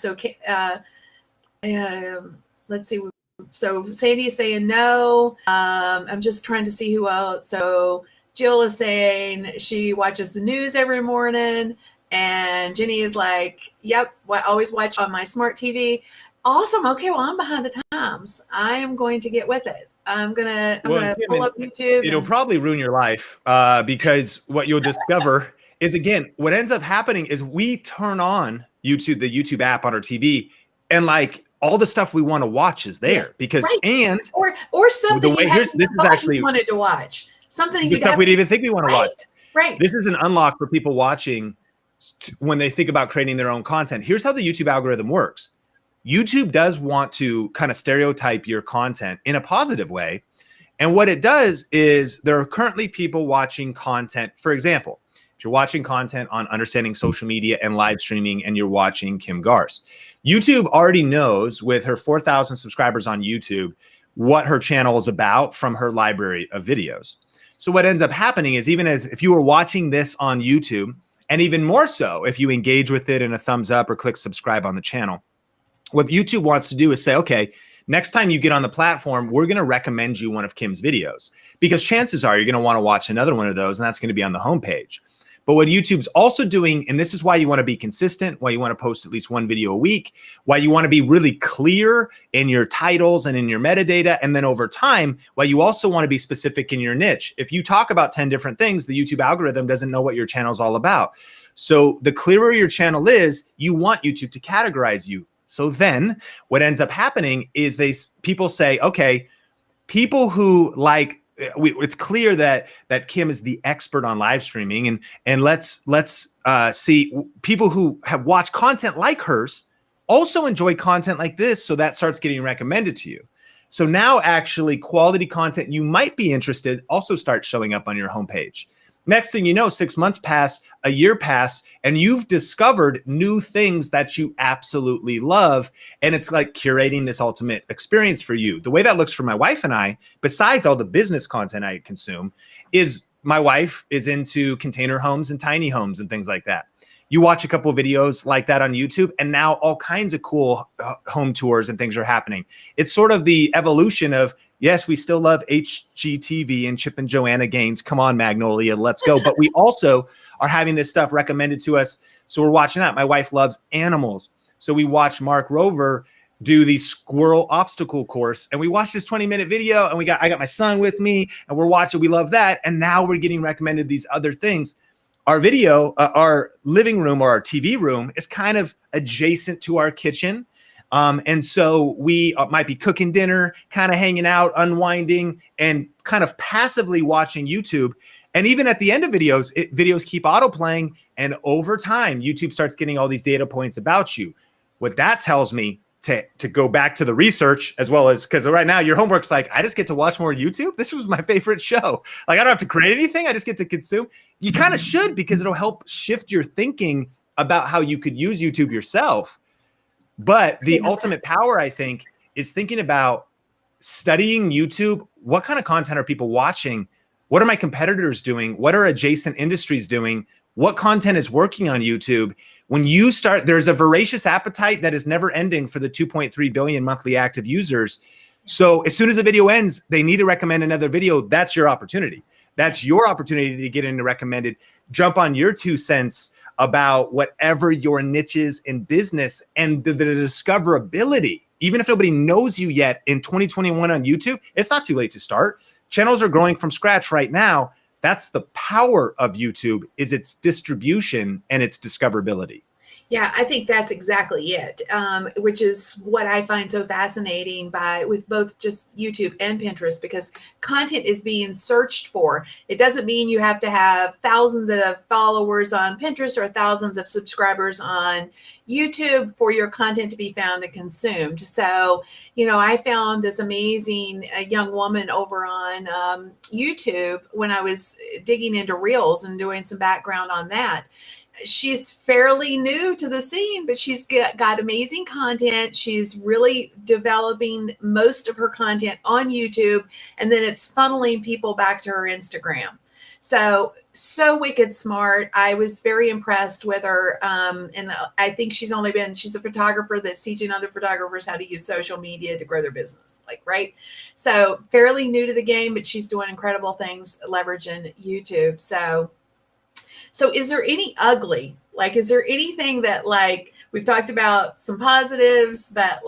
Okay. Let's see. So Sandy is saying no. I'm just trying to see who else. So Jill is saying she watches the news every morning, and Jenny is like, yep, always watch on my smart TV. Awesome. Okay, well, I'm behind the times. I am going to get with it. I'm gonna pull up YouTube. It'll probably ruin your life, because what you'll discover is, again, what ends up happening is we turn on YouTube, the YouTube app on our TV, and like all the stuff we want to watch is there. Yes, because right. or something you wanted to watch, something the stuff we didn't even think we want to watch. Right. This is an unlock for people watching when they think about creating their own content. Here's how the YouTube algorithm works. YouTube does want to kind of stereotype your content in a positive way. And what it does is, there are currently people watching content. For example, if you're watching content on understanding social media and live streaming, and you're watching Kim Garst, YouTube already knows, with her 4,000 subscribers on YouTube, what her channel is about from her library of videos. So what ends up happening is, even if you were watching this on YouTube, and even more so if you engage with it in a thumbs up or click subscribe on the channel, what YouTube wants to do is say, okay, next time you get on the platform, we're going to recommend you one of Kim's videos, because chances are you're going to want to watch another one of those, and that's going to be on the homepage. But what YouTube's also doing, and this is why you want to be consistent, why you want to post at least one video a week, why you want to be really clear in your titles and in your metadata, and then over time, why you also want to be specific in your niche. If you talk about 10 different things, the YouTube algorithm doesn't know what your channel is all about. So the clearer your channel is, you want YouTube to categorize you. So then what ends up happening is people say, okay, people who like it's clear that Kim is the expert on live streaming, and let's see people who have watched content like hers also enjoy content like this, so that starts getting recommended to you. So now actually quality content you might be interested also starts showing up on your homepage. Next thing you know, 6 months pass, a year pass, and you've discovered new things that you absolutely love. And it's like curating this ultimate experience for you. The way that looks for my wife and I, besides all the business content I consume, is my wife is into container homes and tiny homes and things like that. You watch a couple of videos like that on YouTube, and now all kinds of cool home tours and things are happening. It's sort of the evolution of, yes, we still love HGTV and Chip and Joanna Gaines. Come on, Magnolia, let's go. But we also are having this stuff recommended to us. So we're watching that. My wife loves animals. So we watch Mark Rover do the squirrel obstacle course. And we watched this 20-minute video, and I got my son with me, and we're watching, we love that. And now we're getting recommended these other things. Our video, our living room or our TV room is kind of adjacent to our kitchen. And so we might be cooking dinner, kind of hanging out, unwinding, and kind of passively watching YouTube. And even at the end of videos, videos keep auto playing. And over time, YouTube starts getting all these data points about you. What that tells me to go back to the research, as well as, because right now your homework's like, I just get to watch more YouTube. This was my favorite show. Like, I don't have to create anything. I just get to consume. You kind of should, because it'll help shift your thinking about how you could use YouTube yourself. But the ultimate power, I think, is thinking about studying YouTube. What kind of content are people watching? What are my competitors doing? What are adjacent industries doing? What content is working on YouTube? When you start, there's a voracious appetite that is never ending for the 2.3 billion monthly active users. So as soon as the video ends, they need to recommend another video. That's your opportunity. That's your opportunity to get into recommended. Jump on your 2 cents about whatever your niche is in business, and the discoverability. Even if nobody knows you yet in 2021 on YouTube, it's not too late to start. Channels are growing from scratch right now. That's the power of YouTube, is its distribution and its discoverability. Yeah, I think that's exactly it, which is what I find so fascinating with both just YouTube and Pinterest, because content is being searched for. It doesn't mean you have to have thousands of followers on Pinterest or thousands of subscribers on YouTube for your content to be found and consumed. So, I found this amazing young woman over on YouTube when I was digging into Reels and doing some background on that. She's fairly new to the scene, but she's got amazing content. She's really developing most of her content on YouTube, and then it's funneling people back to her Instagram. So wicked smart. I was very impressed with her. And I think she's a photographer that's teaching other photographers how to use social media to grow their business, right? So fairly new to the game, but she's doing incredible things leveraging YouTube. So is there any ugly, is there anything that, we've talked about some positives, but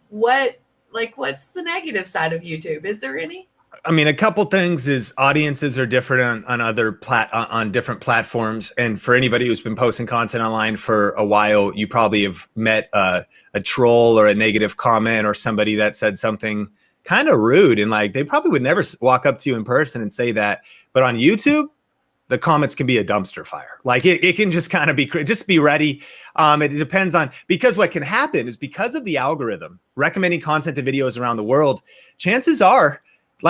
what's the negative side of YouTube? Is there any? I mean, a couple things is audiences are different on different platforms. And for anybody who's been posting content online for a while, you probably have met a troll or a negative comment or somebody that said something kind of rude. And they probably would never walk up to you in person and say that. But on YouTube, the comments can be a dumpster fire. It can just kind of just be ready. It depends on, because what can happen is, because of the algorithm recommending content to videos around the world, chances are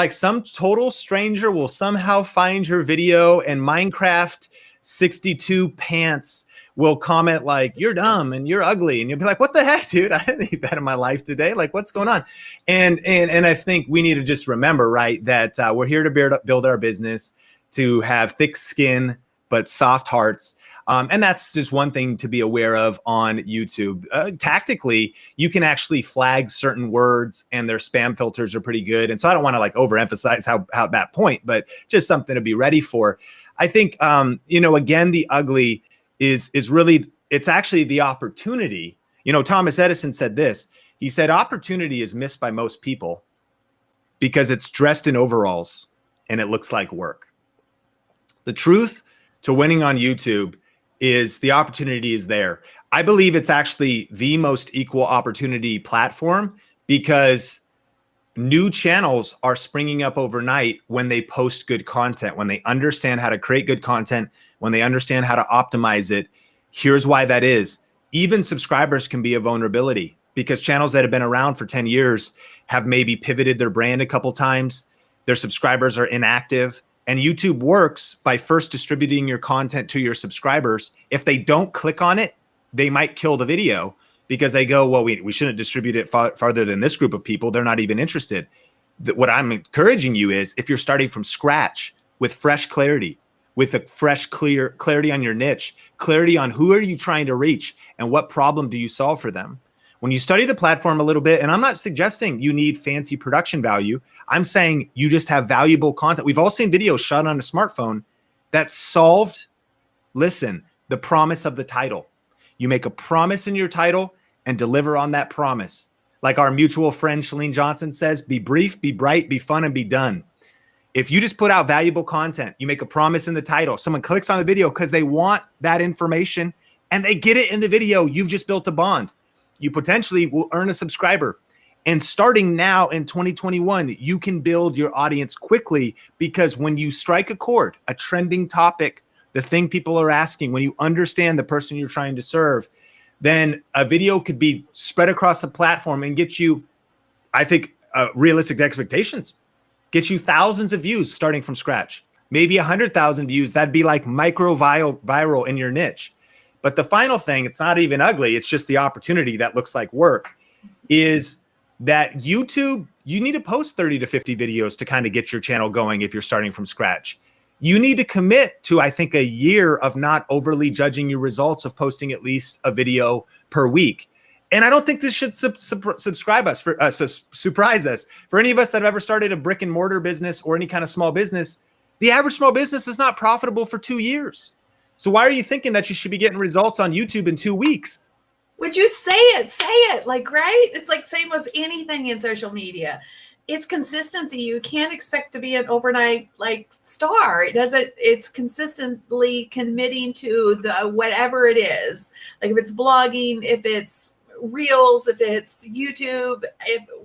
some total stranger will somehow find your video, and Minecraft 62 pants will comment you're dumb and you're ugly. And you'll be like, what the heck, dude? I didn't need that in my life today. What's going on? And I think we need to just remember, right, that we're here to build our business, to have thick skin but soft hearts. And that's just one thing to be aware of on YouTube. Tactically, you can actually flag certain words, and their spam filters are pretty good. And so I don't want to overemphasize how that point, but just something to be ready for. I think, again, the ugly is really, it's actually the opportunity. Thomas Edison said this. He said, opportunity is missed by most people because it's dressed in overalls and it looks like work. The truth to winning on YouTube is the opportunity is there. I believe it's actually the most equal opportunity platform, because New channels are springing up overnight when they post good content, when they understand how to create good content, when they understand how to optimize it. Here's why that is. Even subscribers can be a vulnerability, because channels that have been around for 10 years have maybe pivoted their brand a couple times. Their subscribers are inactive. And YouTube works by first distributing your content to your subscribers. If they don't click on it, they might kill the video, because they go, well, we shouldn't distribute it farther than this group of people. They're not even interested. What I'm encouraging you is, if you're starting from scratch with fresh clarity, with a fresh, clear clarity on your niche, clarity on who are you trying to reach and what problem do you solve for them. When you study the platform a little bit, and I'm not suggesting you need fancy production value, I'm saying you just have valuable content. We've all seen videos shot on a smartphone that solved, listen, the promise of the title. You make a promise in your title and deliver on that promise. Like our mutual friend Shalene Johnson says, be brief, be bright, be fun, and be done. If you just put out valuable content, you make a promise in the title, someone clicks on the video because they want that information and they get it in the video, you've just built a bond. You potentially will earn a subscriber. And starting now in 2021, you can build your audience quickly, because when you strike a chord, a trending topic, the thing people are asking, when you understand the person you're trying to serve, then a video could be spread across the platform and get you, I think, realistic expectations. Get you thousands of views starting from scratch, maybe 100,000 views. That'd be like micro viral in your niche. But the final thing, it's not even ugly, it's just the opportunity that looks like work, is that YouTube, you need to post 30 to 50 videos to kind of get your channel going if you're starting from scratch. You need to commit to, I think, a year of not overly judging your results, of posting at least a video per week. And I don't think this should surprise us. For any of us that have ever started a brick and mortar business or any kind of small business, the average small business is not profitable for 2 years. So why are you thinking that you should be getting results on YouTube in 2 weeks? Would you say it, like, right? It's like same with anything in social media. It's consistency. You can't expect to be an overnight like star. It's consistently committing to the whatever it is. Like if it's blogging, if it's reels, if it's YouTube,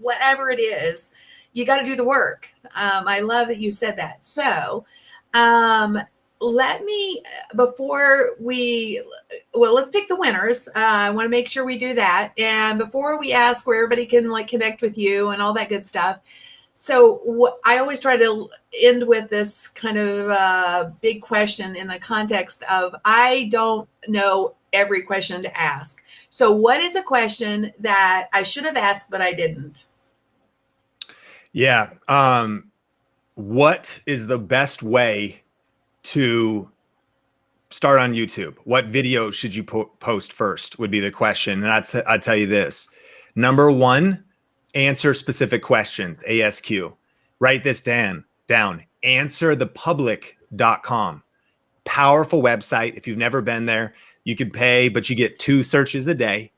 whatever it is, you got to do the work. I love that you said that. So, let's pick the winners. I want to make sure we do that. And before we ask where everybody can like connect with you and all that good stuff. So I always try to end with this kind of big question in the context of, I don't know every question to ask. So what is a question that I should have asked, but I didn't? Yeah. What is the best way to start on YouTube? What video should you post first would be the question. And I'd tell you this. Number one, answer specific questions, ASQ. Write this down. Answerthepublic.com. Powerful website. If you've never been there, you could pay, but you get 2 searches a day.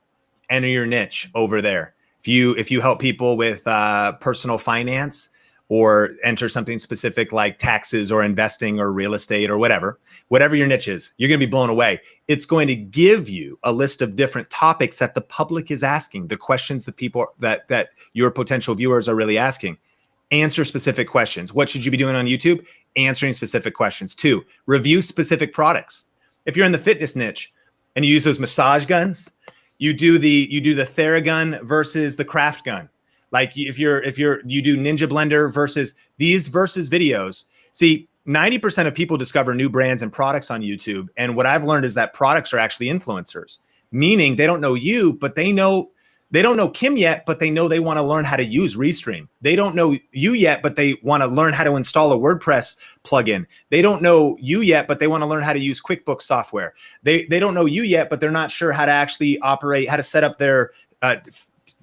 Enter your niche over there. If you help people with personal finance, or enter something specific like taxes or investing or real estate or whatever your niche is, you're going to be blown away. It's going to give you a list of different topics that the public is asking, the questions that people that your potential viewers are really asking. Answer specific questions. What should you be doing on YouTube? Answering specific questions. 2, review specific products. If you're in the fitness niche and you use those massage guns, you do the Theragun versus the Craft gun. Like if you do Ninja Blender versus videos. See, 90% of people discover new brands and products on YouTube. And what I've learned is that products are actually influencers, meaning they don't know you, but they don't know Kim yet, but they know they want to learn how to use Restream. They don't know you yet, but they want to learn how to install a WordPress plugin. They don't know you yet, but they want to learn how to use QuickBooks software. They don't know you yet, but they're not sure how to actually operate, how to set up their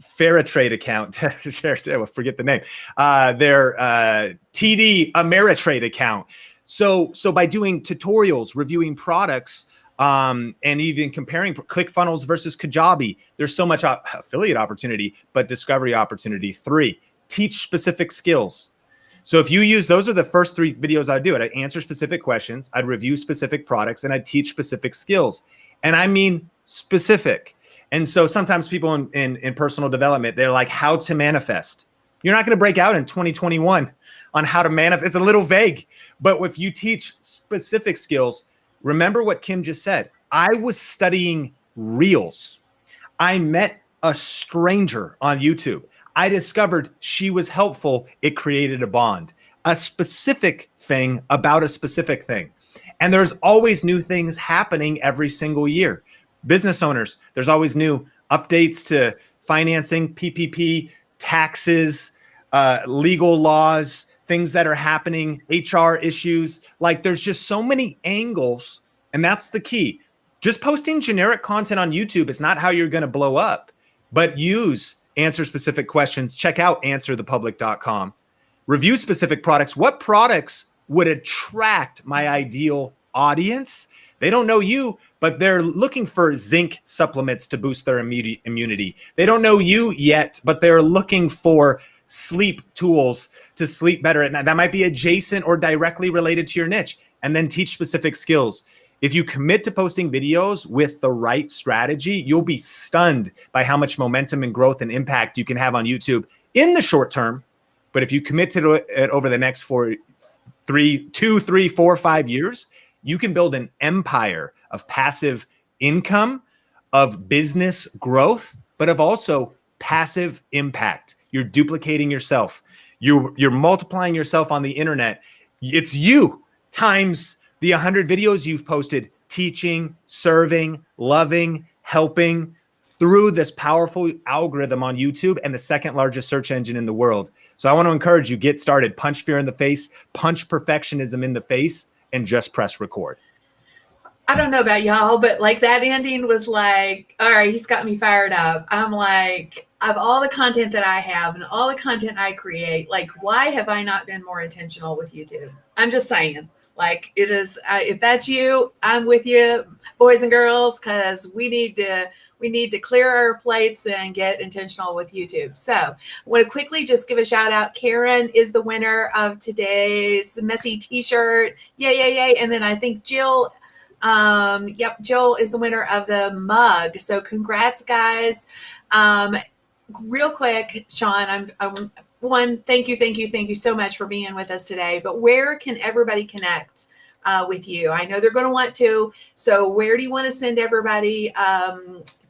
Fairtrade account. I forget the name. Their TD Ameritrade account. So by doing tutorials, reviewing products, and even comparing ClickFunnels versus Kajabi, there's so much affiliate opportunity, but discovery opportunity. 3, teach specific skills. So if you use, those are the first 3 videos I'd do. I'd answer specific questions, I'd review specific products, and I'd teach specific skills. And I mean specific. And so sometimes people in personal development, they're like, how to manifest. You're not going to break out in 2021 on how to manifest. It's a little vague, but if you teach specific skills, remember what Kim just said. I was studying Reels. I met a stranger on YouTube. I discovered she was helpful. It created a bond, a specific thing about a specific thing. And there's always new things happening every single year. Business owners, there's always new updates to financing, PPP, taxes, legal laws, things that are happening, HR issues. Like there's just so many angles. And that's the key. Just posting generic content on YouTube is not how you're going to blow up, but use answer specific questions. Check out answerthepublic.com. Review specific products. What products would attract my ideal audience? They don't know you, but they're looking for zinc supplements to boost their immunity. They don't know you yet, but they're looking for sleep tools to sleep better at night. That might be adjacent or directly related to your niche. And then teach specific skills. If you commit to posting videos with the right strategy, you'll be stunned by how much momentum and growth and impact you can have on YouTube in the short term. But if you commit to it over the next 2, 3, 4, 5 years, you can build an empire of passive income, of business growth, but of also passive impact. You're duplicating yourself. You're multiplying yourself on the internet. It's you times the 100 videos you've posted, teaching, serving, loving, helping through this powerful algorithm on YouTube and the second largest search engine in the world. So I want to encourage you, get started, punch fear in the face, punch perfectionism in the face, and just press record. I don't know about y'all, but like that ending was like, all right, he's got me fired up. I'm like, of all the content that I have and all the content I create, like, why have I not been more intentional with YouTube? I'm just saying, like, it is, if that's you, I'm with you, boys and girls, because we need to clear our plates and get intentional with YouTube. So I want to quickly just give a shout out. Karen is the winner of today's messy t-shirt. Yay, yay, yay. And then I think Jill, Jill is the winner of the mug. So congrats, guys. Real quick, Sean, one, thank you so much for being with us today. But where can everybody connect with you? I know they're going to want to. So where do you want to send everybody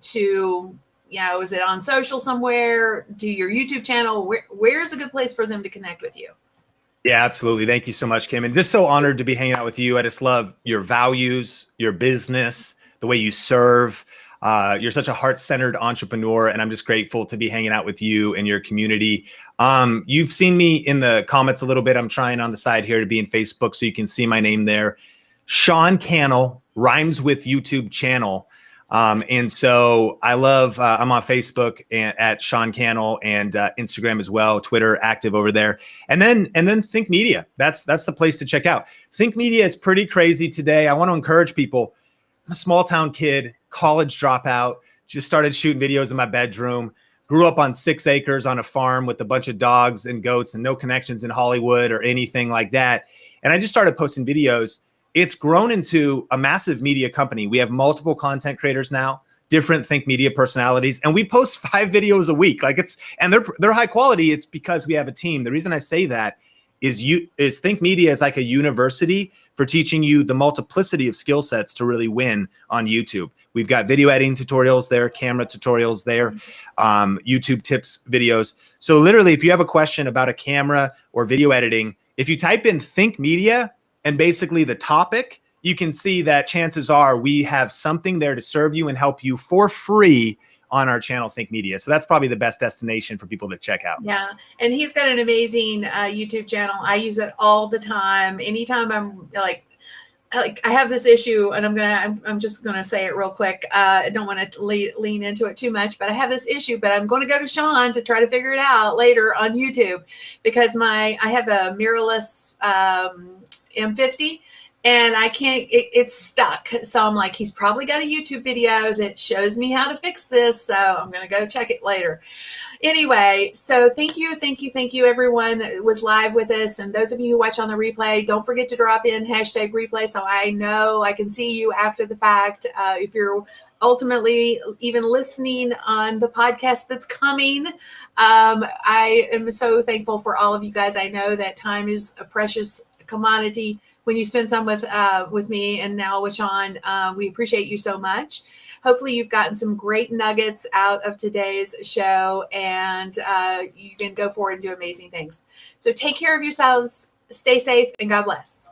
to? Is it on social somewhere? Do your YouTube channel? Where's a good place for them to connect with you? Yeah, absolutely. Thank you so much, Kim. And just so honored to be hanging out with you. I just love your values, your business, the way you serve. You're such a heart-centered entrepreneur, and I'm just grateful to be hanging out with you and your community. You've seen me in the comments a little bit. I'm trying on the side here to be in Facebook so you can see my name there. Sean Cannell, rhymes with YouTube channel. And so I love, I'm on Facebook at Sean Cannell and Instagram as well, Twitter, active over there. And then Think Media. That's the place to check out. Think Media is pretty crazy today. I want to encourage people. I'm a small town kid, college dropout, just started shooting videos in my bedroom, grew up on 6 acres on a farm with a bunch of dogs and goats and no connections in Hollywood or anything like that. And I just started posting videos. It's grown into a massive media company. We have multiple content creators now, different Think Media personalities, and we post 5 videos a week. And they're high quality. It's because we have a team. The reason I say that is Think Media is like a university for teaching you the multiplicity of skill sets to really win on YouTube. We've got video editing tutorials there, camera tutorials there, YouTube tips videos. So literally, if you have a question about a camera or video editing, if you type in Think Media and basically the topic, you can see that chances are we have something there to serve you and help you for free on our channel, Think Media. So that's probably the best destination for people to check out. Yeah. And he's got an amazing YouTube channel. I use it all the time. Anytime I'm like I have this issue, and I'm just going to say it real quick. I don't want to lean into it too much, but I have this issue, but I'm going to go to Sean to try to figure it out later on YouTube, because I have a mirrorless M50. And I can't, it's stuck. So I'm like, he's probably got a YouTube video that shows me how to fix this. So I'm going to go check it later. Anyway, so thank you, everyone that was live with us. And those of you who watch on the replay, don't forget to drop in #replay so I know I can see you after the fact. If you're ultimately even listening on the podcast that's coming. I am so thankful for all of you guys. I know that time is a precious commodity when you spend some with me and now with Sean. We appreciate you so much. Hopefully you've gotten some great nuggets out of today's show, and you can go forward and do amazing things. So take care of yourselves, stay safe, and God bless.